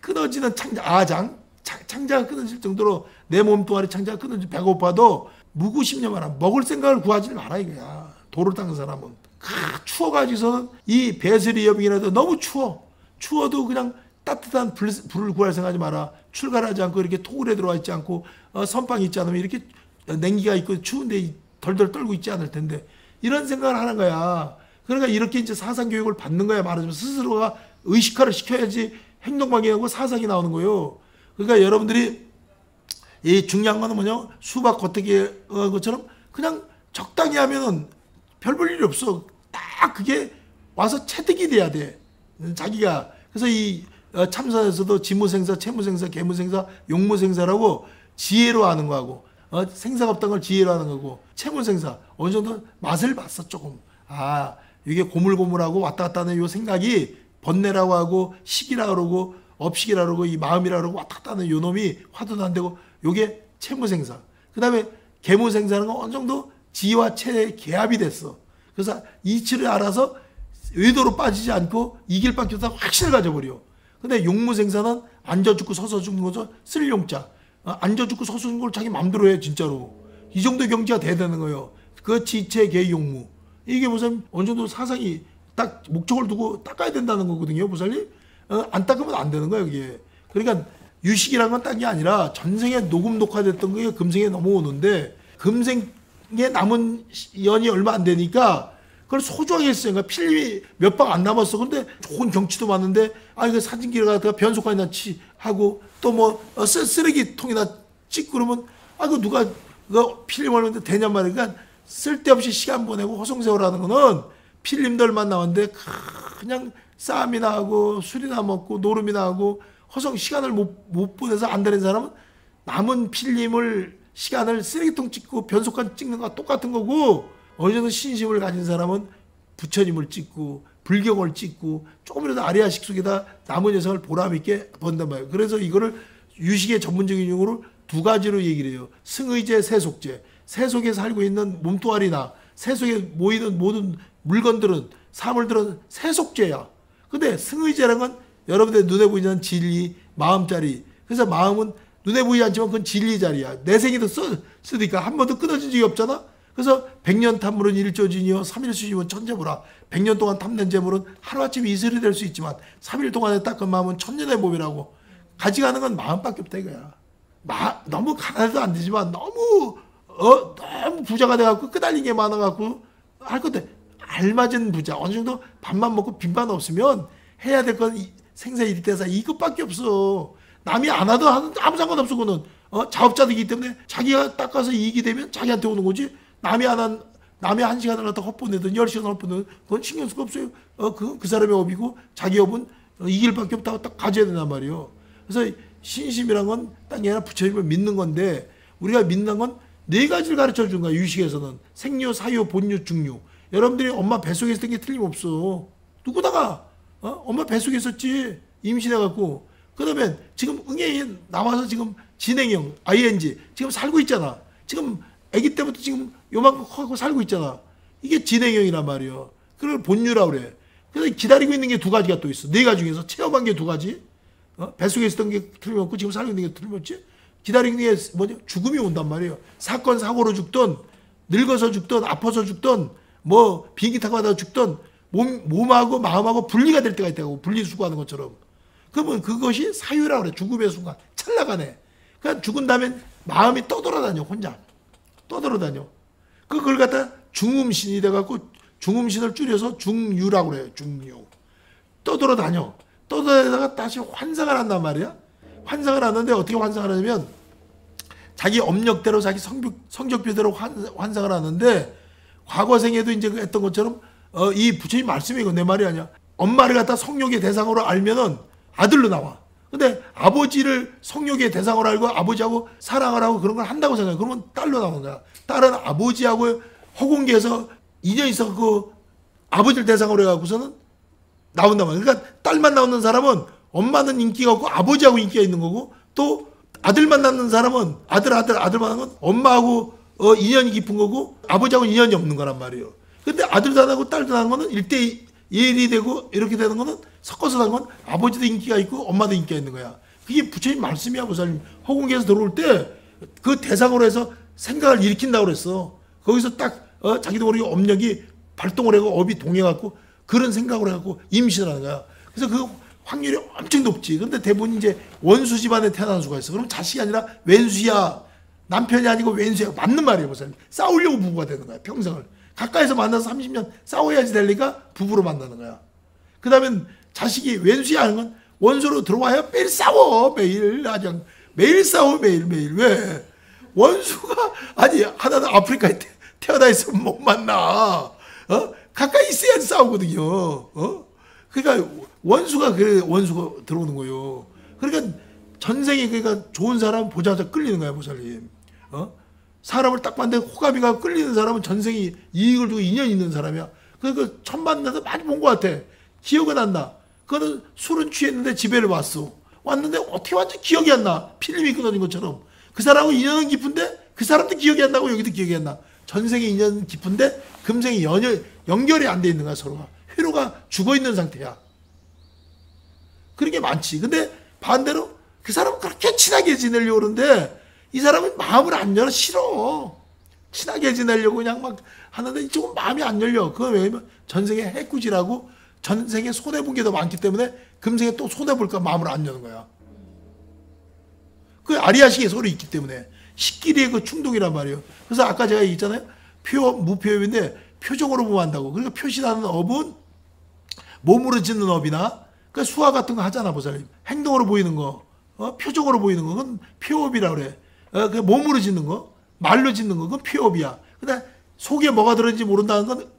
끊어지는 창자가 끊어질 정도로 내 몸뚱아리 창자가 끊어지 배고파도 무구심념하라. 먹을 생각을 구하지 마라 이거야. 도를 닦는 사람은. 추워가지고서는 이 배설이 여비라도 너무 추워도 그냥 따뜻한 불을 구할 생각하지 마라. 출가하지 않고 이렇게 토굴에 들어와 있지 않고 선방이 있지 않으면 이렇게 냉기가 있고 추운데 덜덜 떨고 있지 않을 텐데 이런 생각을 하는 거야. 그러니까 이렇게 이제 사상 교육을 받는 거야. 말하자면 스스로가 의식화를 시켜야지 행동방해하고 사상이 나오는 거예요. 그러니까 여러분들이 이 중요한 거는 뭐냐? 수박 겉핥기 것처럼 그냥 적당히 하면은 별 볼 일이 없어. 딱 그게 와서 체득이 돼야 돼. 자기가. 그래서 이 참선에서도 지무생사, 채무생사, 개무생사, 용무생사라고 지혜로 하는 거하고 생사가 없다는 걸 지혜로 하는 거고 채무생사 어느 정도 맛을 봤어 조금. 이게 고물고물하고 왔다 갔다 하는 요 생각이 번뇌라고 하고 식이라고 그러고 업식이라고 그러고 이 마음이라고 그러고 왔다 갔다 하는 요 놈이 화두도 안 되고 요게 채무생사. 그 다음에 개무생사는 건 어느 정도 지와 체의 개합이 됐어. 그래서 이치를 알아서 외도로 빠지지 않고 이길 밖에 없다 확신을 가져버려. 근데 용무생사는 앉아 죽고 서서 죽는 거죠. 쓸 용자. 앉아 죽고 서서 죽는 걸 자기 맘대로 해 진짜로. 이 정도 경지가 돼야 되는 거예요. 그 지체 개 용무. 이게 무슨 어느 정도 사상이 딱 목적을 두고 닦아야 된다는 거거든요. 보살님. 안 닦으면 안 되는 거예요. 이게. 그러니까 유식이란 건 딴 게 아니라 전생에 녹음 녹화됐던 게 금생에 넘어오는데 금생에 남은 연이 얼마 안 되니까 그걸 소중하게 했어요. 그러니까 필름이 몇 방 안 남았어. 근데 좋은 경치도 많은데 이거 사진기를 갖다가 변속관이나 하고 또 뭐 쓰레기통이나 찍고 그러면 그 누가 그거 필름 얼마인데 되냔 말이야. 그러니까 쓸데없이 시간 보내고 허송세월하는 거는 필름들만 나왔는데 그냥 싸움이나 하고 술이나 먹고 노름이나 하고 허성 시간을 못 보내서 안 되는 사람은 남은 필름을 시간을 쓰레기통 찍고 변속관 찍는 거와 똑같은 거고, 어느 정도 신심을 가진 사람은 부처님을 찍고 불경을 찍고 조금이라도 아리아식 속에다 남은 여성을 보람 있게 본단 말이에요. 그래서 이거를 유식의 전문적인 용어로 두 가지로 얘기를 해요. 승의제, 세속제. 세속에 살고 있는 몸뚱아리나 세속에 모이는 모든 물건들은, 사물들은 세속제야. 근데 승의제라는 건 여러분들 눈에 보이는 진리, 마음자리. 그래서 마음은 눈에 보이지 않지만 그건 진리 자리야. 내 생에도 쓰니까 한 번도 끊어진 적이 없잖아. 그래서 100년 탐물은 일조진이요 3일 수심은 천재보라. 100년 동안 탐낸 재물은 하루아침에 이슬이 될 수 있지만 3일 동안에 닦은 마음은 천년의 몸이라고. 가져가는 건 마음밖에 없다 이거야. 너무 가난해도 안 되지만 너무 부자가 돼갖고 끄달린 게 많아갖고 할 건데, 알맞은 부자, 어느 정도 밥만 먹고 빈만 없으면 해야 될 건 생사 일대사 이것밖에 없어. 남이 안 하든 아무 상관없어. 그거는 자업자득이기 때문에 자기가 닦아서 이익이 되면 자기한테 오는 거지. 남이 한 시간을 갖다 헛보내든 10시간을 헛보내든 그건 신경 쓸 거 없어요. 그 사람의 업이고 자기 업은 이길 밖에 없다고 딱 가져야 된단 말이에요. 그래서 신심이란 건 딴 게 아니라 부처님을 믿는 건데, 우리가 믿는 건 네 가지를 가르쳐 준 거야. 유식에서는 생유, 사유, 본유, 중유. 여러분들이 엄마 뱃속에 있었던 게 틀림없어. 누구다가 엄마 뱃속에 있었지. 임신해갖고. 그 다음에 지금 응애 나와서 지금 진행형 ing 지금 살고 있잖아. 지금 아기 때부터 지금 요만큼 하고 살고 있잖아. 이게 진행형이란 말이에요. 그걸 본유라고 그래. 그래서 기다리고 있는 게 두 가지가 또 있어. 네 가지 중에서 체험한 게 두 가지. 뱃속에 있었던 게 틀림없고 지금 살고 있는 게 틀림없지. 기다리는 게 뭐냐? 죽음이 온단 말이에요. 사건 사고로 죽든 늙어서 죽든 아파서 죽든 뭐 비행기 타고 가다가 죽든 몸하고 마음하고 분리가 될 때가 있다고. 분리수거하는 것처럼. 그러면 그것이 사유라고 그래. 죽음의 순간 찰나간에. 그러니까 죽은 다음에 마음이 떠돌아다녀. 혼자 떠돌아다녀. 그걸 갖다 중음신이 돼갖고 중음신을 줄여서 중유라고 그래요. 중유. 떠돌아다녀. 떠돌아다가 다시 환상을 한단 말이야. 환상을 하는데 어떻게 환상을 하냐면 자기 업력대로 자기 성적표대로 환상을 하는데, 과거생에도 이제 했던 것처럼 이 부처님 말씀이고 내 말이 아니야. 엄마를 갖다 성욕의 대상으로 알면은 아들로 나와. 근데 아버지를 성욕의 대상으로 알고 아버지하고 사랑을 하고 그런 걸 한다고 생각해. 그러면 딸로 나오는 거야. 딸은 아버지하고 허공계에서 인연이 있어 그 아버지를 대상으로 해갖고서는 나온단 말이야. 그러니까 딸만 나오는 사람은 엄마는 인기가 없고 아버지하고 인기가 있는 거고, 또 아들만 낳는 사람은 아들만 낳는 건 엄마하고 인연이 깊은 거고 아버지하고 인연이 없는 거란 말이에요. 근데 아들도 안 하고 딸도 안 하는 거는 1대1이 되고 이렇게 되는 거는 섞어서 나는 건 아버지도 인기가 있고 엄마도 인기가 있는 거야. 그게 부처님 말씀이야. 보살님 허공계에서 들어올 때 그 대상으로 해서 생각을 일으킨다고 그랬어. 거기서 딱 자기도 모르게 업력이 발동을 하고 업이 동해갖고 그런 생각을 해갖고 임신을 하는 거야. 그래서 그 확률이 엄청 높지. 근데 대부분 이제 원수 집안에 태어난 수가 있어. 그럼 자식이 아니라 왼수야. 남편이 아니고 왼수야. 맞는 말이에요. 보살님. 싸우려고 부부가 되는 거야. 평생을. 가까이서 만나서 30년 싸워야지 되니까 부부로 만나는 거야. 그 다음에 자식이 왼수야 하는 건 원수로 들어와야 매일 싸워. 매일 그냥 매일 싸워. 매일. 왜? 원수가 아니 하나는 아프리카에 태어나 있으면 못 만나. 가까이 있어야 싸우거든요. 그러니까 원수가 들어오는 거예요. 그러니까 전생에 그러니까 좋은 사람 보자마자 끌리는 거야, 보살님. 사람을 딱 봤는데 호감이가 끌리는 사람은 전생이 이익을 두고 인연이 있는 사람이야. 그러니까 처음 만나서 많이 본 것 같아. 기억은 안 나. 그거는 술은 취했는데 집에를 왔는데 어떻게 완전 기억이 안 나. 필름이 끊어진 것처럼. 그 사람하고 인연은 깊은데 그 사람도 기억이 안 나고 여기도 기억이 안 나. 전생에 인연은 깊은데 금생에 연결이 안 돼 있는 거야, 서로가. 회로가 죽어 있는 상태야. 그런 게 많지. 근데 반대로 그 사람은 그렇게 친하게 지내려고 그러는데 이 사람은 마음을 안 열어. 싫어. 친하게 지내려고 그냥 막 하는데 이쪽은 마음이 안 열려. 그건 왜냐면 전생에 해꾸지라고 전생에 손해본 게 더 많기 때문에 금생에 또 손해볼까 마음을 안 여는 거야. 그 아리아식의 소리 있기 때문에 식끼리의 그 충동이란 말이에요. 그래서 아까 제가 얘기했잖아요. 무표업인데 표정으로 보면 한다고. 그러니까 표시라는 업은 몸으로 짓는 업이나 그 수화 같은 거 하잖아, 보살님. 행동으로 보이는 거, 표정으로 보이는 거, 그건 표업이라고 그래. 그 몸으로 짓는 거, 말로 짓는 거, 그건 표업이야. 근데 속에 뭐가 들었는지 모른다는 건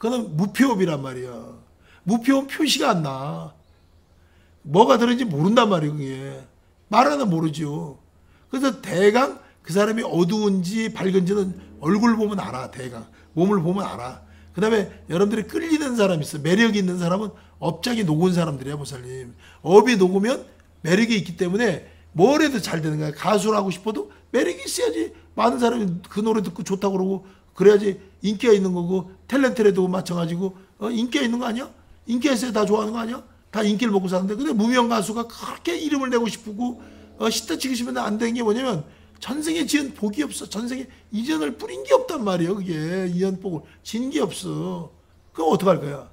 그거는 무표업이란 말이야. 무표업 표시가 안 나. 뭐가 들었는지 모른단 말이에요, 그게. 말하는 모르죠. 그래서 대강 그 사람이 어두운지 밝은지는 얼굴 보면 알아, 대강. 몸을 보면 알아. 그 다음에 여러분들이 끌리는 사람이 있어. 매력이 있는 사람은 업장이 녹은 사람들이야, 보살님. 업이 녹으면 매력이 있기 때문에 뭘 해도 잘 되는 거야. 가수를 하고 싶어도 매력이 있어야지. 많은 사람이 그 노래 듣고 좋다고 그러고 그래야지 인기가 있는 거고, 탤런트라도 마찬가지고, 인기가 있는 거 아니야? 인기가 있어야 다 좋아하는 거 아니야? 다 인기를 먹고 사는데. 근데 무명 가수가 그렇게 이름을 내고 싶고, 시타 치고 싶은데 안 되는 게 뭐냐면, 전생에 지은 복이 없어. 전생에 이전을 뿌린 게 없단 말이에요. 그게 이연복을 진 게 없어. 그럼 어떡할 거야?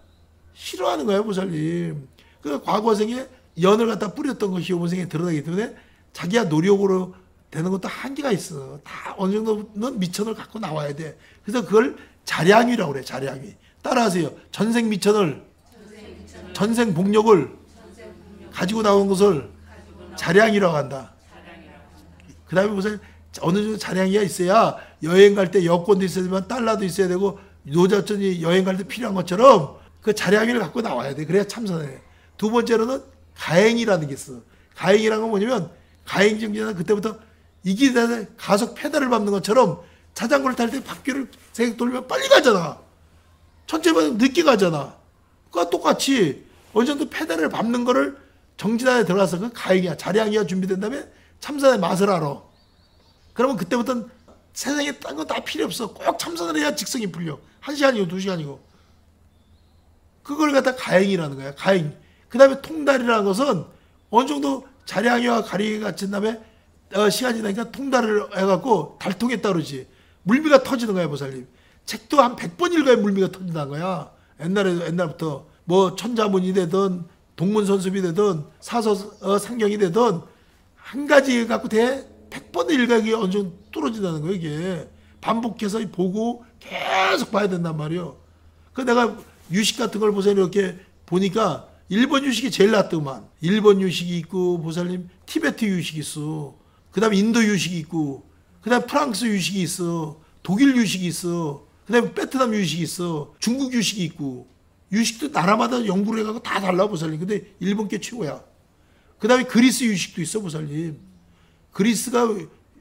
싫어하는 거야, 보살님. 그 과거생에 연을 갖다 뿌렸던 것이 이번 생에 드러나기 때문에 자기가 노력으로 되는 것도 한계가 있어. 다 어느 정도는 미천을 갖고 나와야 돼. 그래서 그걸 자량위라고 그래. 자량위. 따라하세요. 전생 미천을, 전생 복력을 가지고 나온 것을 자량이라고 한다. 그 다음에 무슨 어느 정도 자량이가 있어야 여행 갈 때 여권도 있어야 되지만 달러도 있어야 되고 노자전이 여행 갈 때 필요한 것처럼 그 자량이를 갖고 나와야 돼. 그래야 참선해. 두 번째로는 가행이라는 게 있어. 가행이라는 건 뭐냐면, 가행 정지는 그때부터 이기다 가속 페달을 밟는 것처럼 자전거를 탈 때 바퀴를 세 돌리면 빨리 가잖아. 천천히 늦게 가잖아. 그거 똑같이 어느 정도 페달을 밟는 거를 정진안에 들어가서 그 가행이야. 자량이야 준비된 다음에 참선의 맛을 알아. 그러면 그때부터는 세상에 딴 거 다 필요 없어. 꼭 참선을 해야 직성이 풀려. 1시간이고 2시간이고. 그걸 갖다 가행이라는 거야. 가행. 그 다음에 통달이라는 것은 어느 정도 자량이와 가리가 갖춘 다음에 시간이 지나니까 통달을 해갖고 달통했다 그러지. 물미가 터지는 거야, 보살님. 책도 한 100번 읽어야 물미가 터진다는 거야. 옛날부터 뭐 천자문이 되든 동문선습이 되든 사서 상경이 되든 한 가지 갖고 100번 읽어야 어느 정도 뚫어진다는 거예요, 이게. 반복해서 보고 계속 봐야 된단 말이에요. 그 내가 유식 같은 걸 보세요. 이렇게 보니까 일본 유식이 제일 낫더만. 일본 유식이 있고, 보살님, 티베트 유식이 있어. 그 다음에 인도 유식이 있고, 그 다음에 프랑스 유식이 있어. 독일 유식이 있어. 그 다음에 베트남 유식이 있어. 중국 유식이 있고. 유식도 나라마다 연구를 해가지고 다 달라, 보살님. 근데 일본 게 최고야. 그 다음에 그리스 유식도 있어, 보살님. 그리스가,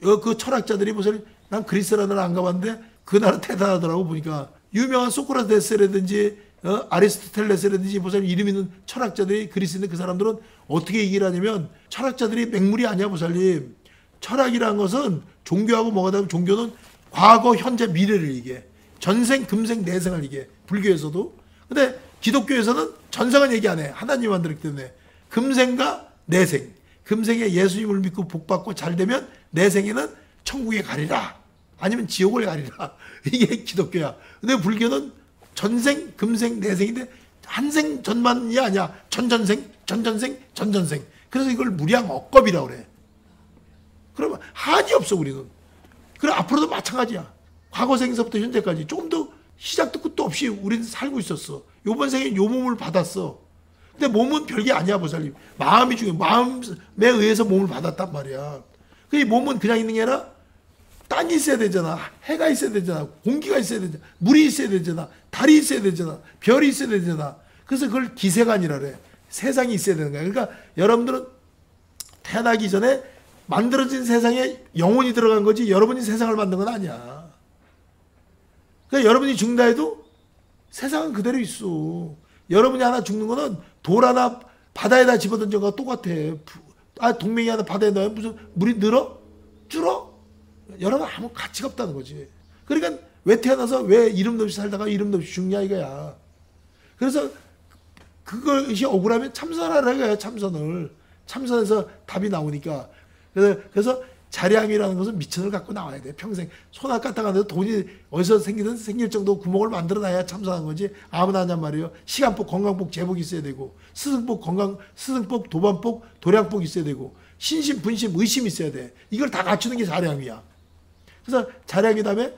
그 철학자들이 보살님, 난 그리스라는 나라 안 가봤는데 그 나라 대단하더라고, 보니까. 유명한 소크라테스라든지, 아리스토텔레스라든지 보살님 이름 있는 철학자들이 그리스인데 그 사람들은 어떻게 얘기를 하냐면, 철학자들이 맹물이 아니야, 보살님. 철학이라는 것은 종교하고 뭐가 다르면, 종교는 과거, 현재, 미래를 얘기해. 전생, 금생, 내생을 얘기해. 불교에서도. 근데 기독교에서는 전생은 얘기 안 해. 하나님 만들었기 때문에. 금생과 내생. 금생에 예수님을 믿고 복받고 잘 되면 내생에는 천국에 가리라. 아니면 지옥을 가리라. 이게 기독교야. 근데 불교는 전생, 금생, 내생인데 한생 전만이 아니야. 전전생, 전전생, 전전생. 그래서 이걸 무량 억겁이라고 그래. 그러면 한이 없어, 우리는. 그래, 앞으로도 마찬가지야. 과거 생에서부터 현재까지 조금 더 시작도 끝도 없이 우리는 살고 있었어. 요번 생에 요 몸을 받았어. 근데 몸은 별게 아니야, 보살님. 마음이 중요해. 마음에 의해서 몸을 받았단 말이야. 그 몸은 그냥 있는 게 아니라 땅이 있어야 되잖아. 해가 있어야 되잖아. 공기가 있어야 되잖아. 물이 있어야 되잖아. 달이 있어야 되잖아. 별이 있어야 되잖아. 그래서 그걸 기세간이라 그래. 세상이 있어야 되는 거야. 그러니까 여러분들은 태어나기 전에 만들어진 세상에 영혼이 들어간 거지 여러분이 세상을 만든 건 아니야. 그러니까 여러분이 죽는다 해도 세상은 그대로 있어. 여러분이 하나 죽는 거는 돌 하나 바다에다 집어던진 거가 똑같아. 동맹이 하나 바다에 넣으면 무슨 물이 늘어? 줄어? 여러분 아무 가치가 없다는 거지. 그러니까 왜 태어나서 왜 이름도 없이 살다가 이름도 없이 죽냐 이거야. 그래서 그것이 억울하면 참선하라 이거야. 참선을. 참선해서 답이 나오니까. 그래서 자량이라는 것은 미천을 갖고 나와야 돼. 평생 손아 까딱하는데 돈이 어디서 생기든 생길 정도 구멍을 만들어놔야 참선한 거지. 아무나 하냔 말이에요. 시간복, 건강복, 제복 있어야 되고, 스승복, 스승복, 도반복, 도량복 있어야 되고, 신심, 분심, 의심 있어야 돼. 이걸 다 갖추는 게 자량이야. 그래서 자량이 다음에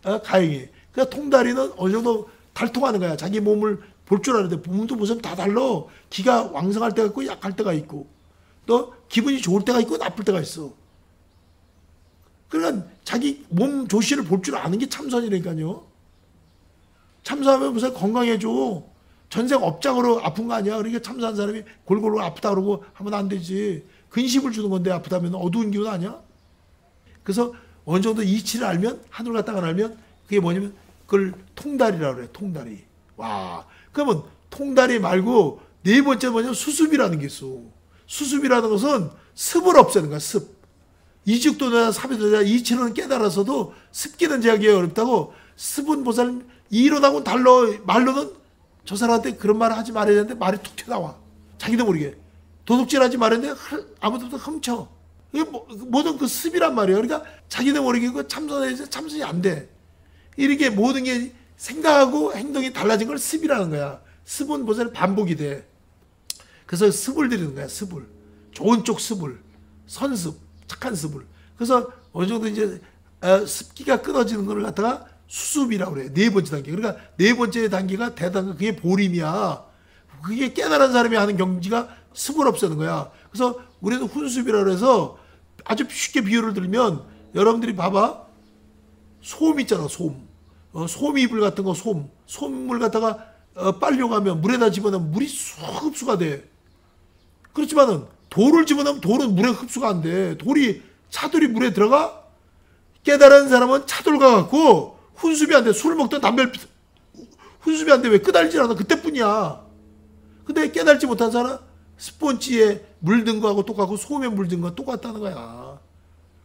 가행이. 그러니까 통다리는 어느 정도 달통하는 거야. 자기 몸을 볼 줄 아는데 몸도 보시면 다 달라. 기가 왕성할 때가 있고 약할 때가 있고, 또 기분이 좋을 때가 있고 나쁠 때가 있어. 그러니까 자기 몸 조시를 볼 줄 아는 게 참선이라니까요. 참사하면 무슨 건강해져. 전생 업장으로 아픈 거 아니야. 그러니까 참사한 사람이 골골 아프다 그러고 하면 안 되지. 근심을 주는 건데 아프다면 어두운 기운 아니야? 그래서 어느 정도 이치를 알면, 하늘 갔다가 알면 그게 뭐냐면 그걸 통달이라고 그래. 통달이. 와. 그러면 통달이 말고 네 번째 뭐냐면 수습이라는 게 있어. 수습이라는 것은 습을 없애는 거야. 습. 이직도나 사비도나 이치로는 깨달아서도 습기는 제하기 어렵다고. 습은 보살 이론하고는 달라. 말로는 저 사람한테 그런 말을 하지 말아야 되는데 말이 툭 튀어나와. 자기도 모르게. 도둑질하지 말았는데 아무도 훔쳐. 이게 모든 그 습이란 말이에요. 그러니까 자기도 모르게 그 참선이 안 돼. 이렇게 모든 게 생각하고 행동이 달라진 걸 습이라는 거야. 습은 보살 반복이 돼. 그래서 습을 들이는 거야. 습을. 좋은 쪽 습을. 선습. 착한 습을. 그래서 어느 정도 이제 습기가 끊어지는 걸 갖다가 수습이라고 그래. 네 번째 단계. 그러니까 네 번째 단계가 대단한 그게 보림이야. 그게 깨달은 사람이 하는 경지가 습을 없애는 거야. 그래서 우리는 훈습이라고 해서 아주 쉽게 비유를 들면 여러분들이 봐봐. 솜 있잖아. 솜. 솜이불 같은 거 솜. 솜물 갖다가 빨려고 하면 물에다 집어넣으면 물이 쑥 흡수가 돼. 그렇지만은 돌을 집어넣으면 돌은 물에 흡수가 안 돼. 차돌이 물에 들어가? 깨달은 사람은 차돌과 같고 훈습이 안 돼. 술 먹던 담배를 훈습이 안 돼. 왜? 끄달리지 않아. 그때뿐이야. 근데 깨달지 못한 사람 스펀지에 물든 거하고 똑같고 솜에 물든 거 똑같다는 거야.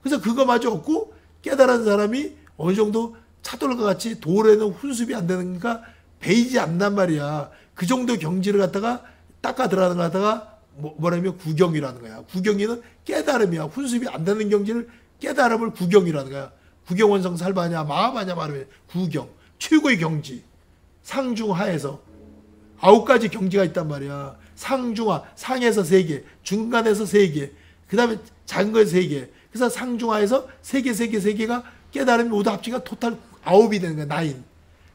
그래서 그거마저 없고 깨달은 사람이 어느 정도 차돌과 같이 돌에는 훈습이 안 되니까 베이지 않단 말이야. 그 정도 경지를 갖다가 닦아 들어가는 거 갖다가 뭐라면 구경이라는 거야. 구경이는 깨달음이야. 훈습이 안 되는 경지를 깨달음을 구경이라는 거야. 구경원성 살바냐 마하바냐 말하면 구경. 최고의 경지. 상중하에서 9가지 경지가 있단 말이야. 상중하, 상에서 3개, 중간에서 3개, 그 다음에 작은 거에서 3개. 그래서 상중하에서 3개가 깨달음이 모두 합치가 토탈 9이 되는 거야. 9.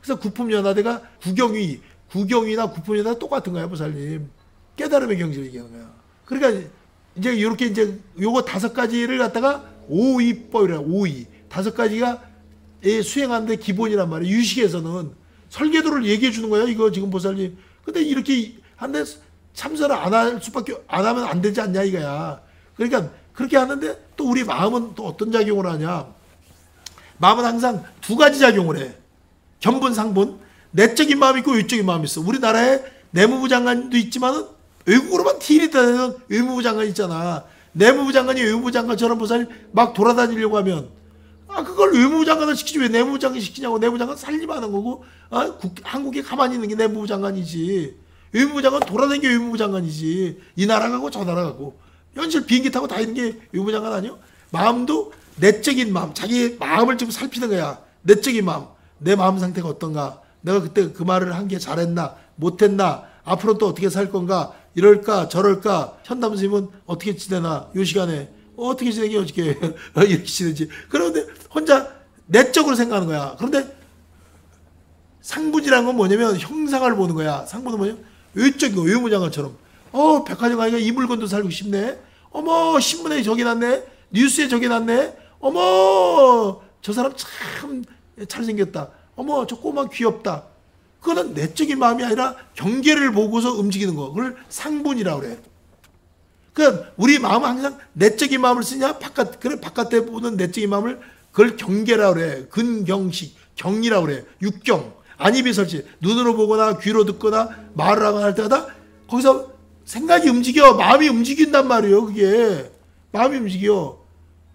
그래서 구품연화대가 구경이나 구품연화대 똑같은 거야, 보살님. 깨달음의 경지를 얘기하는 거야. 그러니까 이제 이렇게 이제 요거 5가지를 갖다가 오이법이라 5이 5가지가 수행하는데 기본이란 말이에요. 유식에서는 설계도를 얘기해 주는 거예요. 이거 지금 보살님. 근데 이렇게 하는데 참선을 안 하면 안 되지 않냐 이거야. 그러니까 그렇게 하는데 또 우리 마음은 또 어떤 작용을 하냐. 마음은 항상 2가지 작용을 해. 견본, 상본. 내적인 마음이 있고 외적인 마음이 있어. 우리나라에 내무부 장관도 있지만은 외국으로만 딜이 되는 외무부 장관 있잖아. 내무부 장관이 외무부 장관처럼 보살 막 돌아다니려고 하면 그걸 외무부 장관을 시키지 왜 내무부 장관 시키냐고. 내무부 장관 살림하는 거고 한국에 가만히 있는 게 내무부 장관이지. 외무부 장관 돌아다니는 게 외무부 장관이지. 이 나라 가고 저 나라 가고 현실 비행기 타고 다니는 게 외무부 장관 아니요? 마음도 내적인 마음, 자기 마음을 좀 살피는 거야. 내적인 마음, 내 마음 상태가 어떤가, 내가 그때 그 말을 한 게 잘했나 못했나, 앞으로 또 어떻게 살 건가, 이럴까 저럴까, 현담 스님은 어떻게 지내나, 요 시간에 어떻게 지내기 어떻게 이렇게 지내지. 그런데 혼자 내적으로 생각하는 거야. 그런데 상분이라는 건 뭐냐면 형상을 보는 거야. 상분은 뭐냐면 외적인 거, 외무장관처럼. 백화점 가니까 이 물건도 살고 싶네. 어머, 신문에 저기 났네. 뉴스에 저기 났네. 어머, 저 사람 참 잘생겼다. 어머, 저 꼬마 귀엽다. 그거는 내적인 마음이 아니라 경계를 보고서 움직이는 거. 그걸 상분이라고 그래. 그러니까 우리 마음은 항상 내적인 마음을 쓰냐? 바깥에 보는 내적인 마음을 그걸 경계라고 그래. 근경식, 경이라고 그래. 육경. 안입이 설치. 눈으로 보거나 귀로 듣거나 말을 하거나 할 때마다 거기서 생각이 움직여. 마음이 움직인단 말이에요. 그게. 마음이 움직여.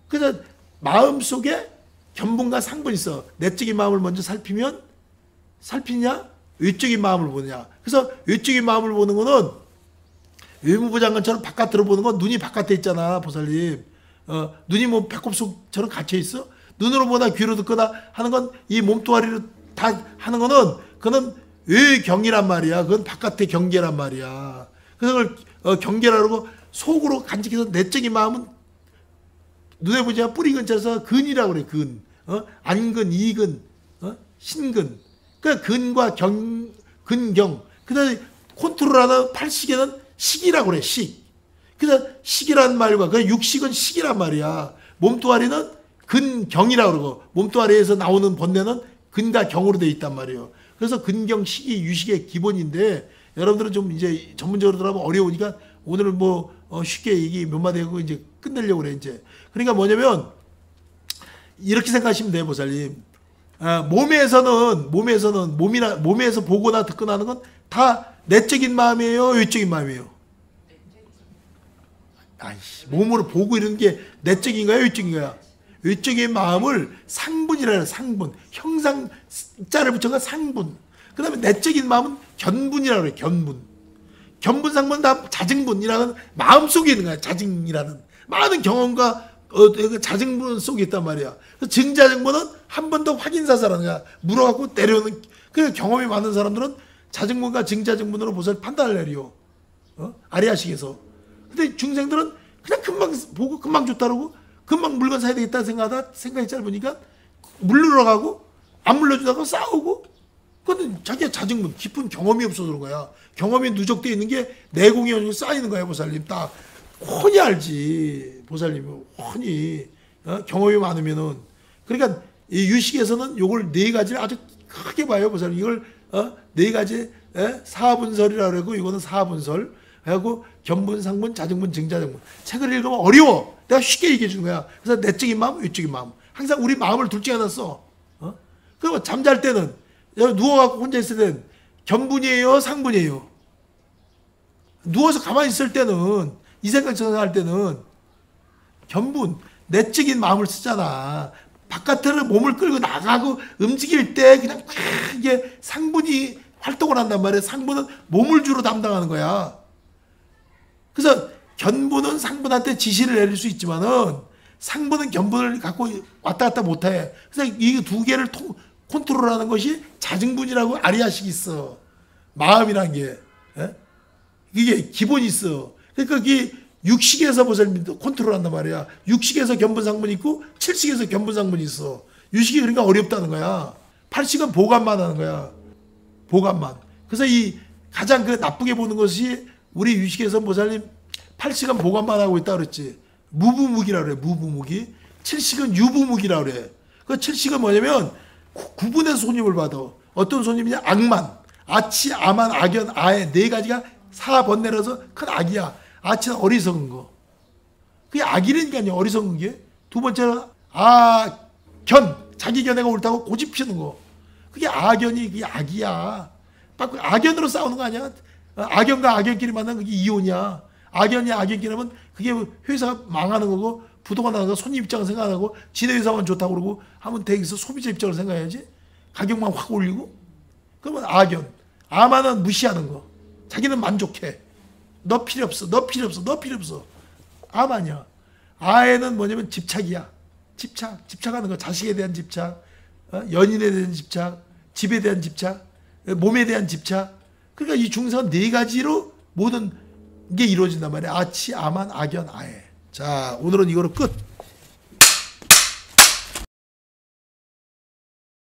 그래서 마음 속에 견본과 상분이 있어. 내적인 마음을 먼저 살피냐? 외적인 마음을 보느냐. 그래서 외적인 마음을 보는 거는 외무부 장관처럼 바깥으로 보는 건 눈이 바깥에 있잖아, 보살님. 눈이 뭐 배꼽 속처럼 갇혀 있어? 눈으로 보나 귀로 듣거나 하는 건 이 몸뚱아리로 다 하는 거는 그는 외경이란 말이야. 그건 바깥의 경계란 말이야. 그래서 그걸 경계라고 속으로 간직해서 내적인 마음은 눈에 보지 않아 뿌리 근처에서 근이라고 그래. 근. 안근, 이근, 신근. 그러니까 근과 근경. 그다음에 컨트롤하는 팔식에는 식이라고 그래. 식. 그래서 식이라는 말과 그 육식은 식이란 말이야. 몸뚱아리는 근경이라고 그러고 몸뚱아리에서 나오는 번뇌는 근과 경으로 되어 있단 말이에요. 그래서 근경, 식이, 유식의 기본인데 여러분들은 좀 이제 전문적으로 들어가면 어려우니까 오늘은 뭐 쉽게 얘기 몇 마디 하고 이제 끝내려고 그래 이제. 그러니까 뭐냐면 이렇게 생각하시면 돼요, 보살님. 몸에서 보거나 듣거나 하는 건 다 내적인 마음이에요, 외적인 마음이에요? 아이씨, 몸으로 보고 이러는 게 내적인가요, 외적인가요? 외적인 마음을 상분이라 해요. 상분. 형상자를 붙여가 상분. 그 다음에 내적인 마음은 견분이라고 해요. 견분. 견분, 상분 다 자증분이라는 마음속에 있는 거야. 자증이라는 많은 경험과 자증분 속에 있단 말이야. 증자증분은 한 번 더 확인사사라는 거야. 물어갖고 내려오는. 그 경험이 많은 사람들은 자증분과 증자증분으로 보살 판단을 내려. 아리아식에서. 근데 중생들은 그냥 금방 보고 금방 좋다 그러고 금방 물건 사야 되겠다 생각이 짧으니까 물르러 가고 안 물려주다가 싸우고. 그건 자기가 자증분, 깊은 경험이 없어서 그런 거야. 경험이 누적되어 있는 게 내공이 쌓이는 거야, 보살님. 딱 훤히 알지, 보살님이. 훤히. 경험이 많으면은. 그러니까 이 유식에서는 요걸 네 가지를 아주 크게 봐요, 보살님. 이걸 네 가지 사분설이라고 그러고 이거는 사분설. 하고 견분, 상분, 자증분, 증자증분. 책을 읽으면 어려워. 내가 쉽게 얘기해 주는 거야. 그래서 내적인 마음, 외적인 마음. 항상 우리 마음을 둘 중에 하나 써. 그럼 잠잘 때는 누워갖고 혼자 있을 때는 견분이에요, 상분이에요? 누워서 가만히 있을 때는 이 생각할 때는 견분, 내적인 마음을 쓰잖아. 바깥으로 몸을 끌고 나가고 움직일 때 그냥 이게 상분이 활동을 한단 말이야. 상분은 몸을 주로 담당하는 거야. 그래서 견분은 상분한테 지시를 내릴 수 있지만은 상분은 견분을 갖고 왔다 갔다 못해. 그래서 이 두 개를 컨트롤하는 것이 자증분이라고 아리아식이 있어. 마음이란 게. 이게 기본이 있어. 그러니까 이게 육식에서 보살님도 컨트롤한단 말이야. 육식에서 견분 상분이 있고 칠식에서 견분 상분이 있어. 유식이 그러니까 어렵다는 거야. 팔식은 보관만 하는 거야. 보관만. 그래서 이 가장 그 나쁘게 보는 것이 우리 유식에서 보살님 팔식은 보관만 하고 있다 그랬지. 무부무기라고 그래. 무부무기. 칠식은 유부무기라고 그래. 그 칠식은 뭐냐면 구분해서 손님을 받아. 어떤 손님이냐? 악만. 아치, 아만, 악연, 아에 네 가지가 사번내려서 큰 악이야. 아치는 어리석은 거. 그게 악이라니까요. 어리석은 게. 두 번째는 견. 자기 견해가 옳다고 고집 피우는 거. 그게 악연이 그게 악이야. 악연으로 싸우는 거 아니야? 악연과 악연끼리 만나면 그게 이혼이야. 악연이 악연끼리 하면 그게 회사가 망하는 거고 부도가 나는 거 손님 입장을 생각하고 지네 회사만 좋다고 그러고 하면 되겠어. 소비자 입장을 생각해야지. 가격만 확 올리고. 그러면 악연. 아만은 무시하는 거. 자기는 만족해. 너 필요 없어. 너 필요 없어. 너 필요 없어. 아만이야. 아에는 뭐냐면 집착이야. 집착하는 거. 자식에 대한 집착, 연인에 대한 집착, 집에 대한 집착, 몸에 대한 집착. 그러니까 이 중생은 네 가지로 모든 게 이루어진단 말이야. 아치, 아만, 악연, 아에. 자, 오늘은 이거로 끝.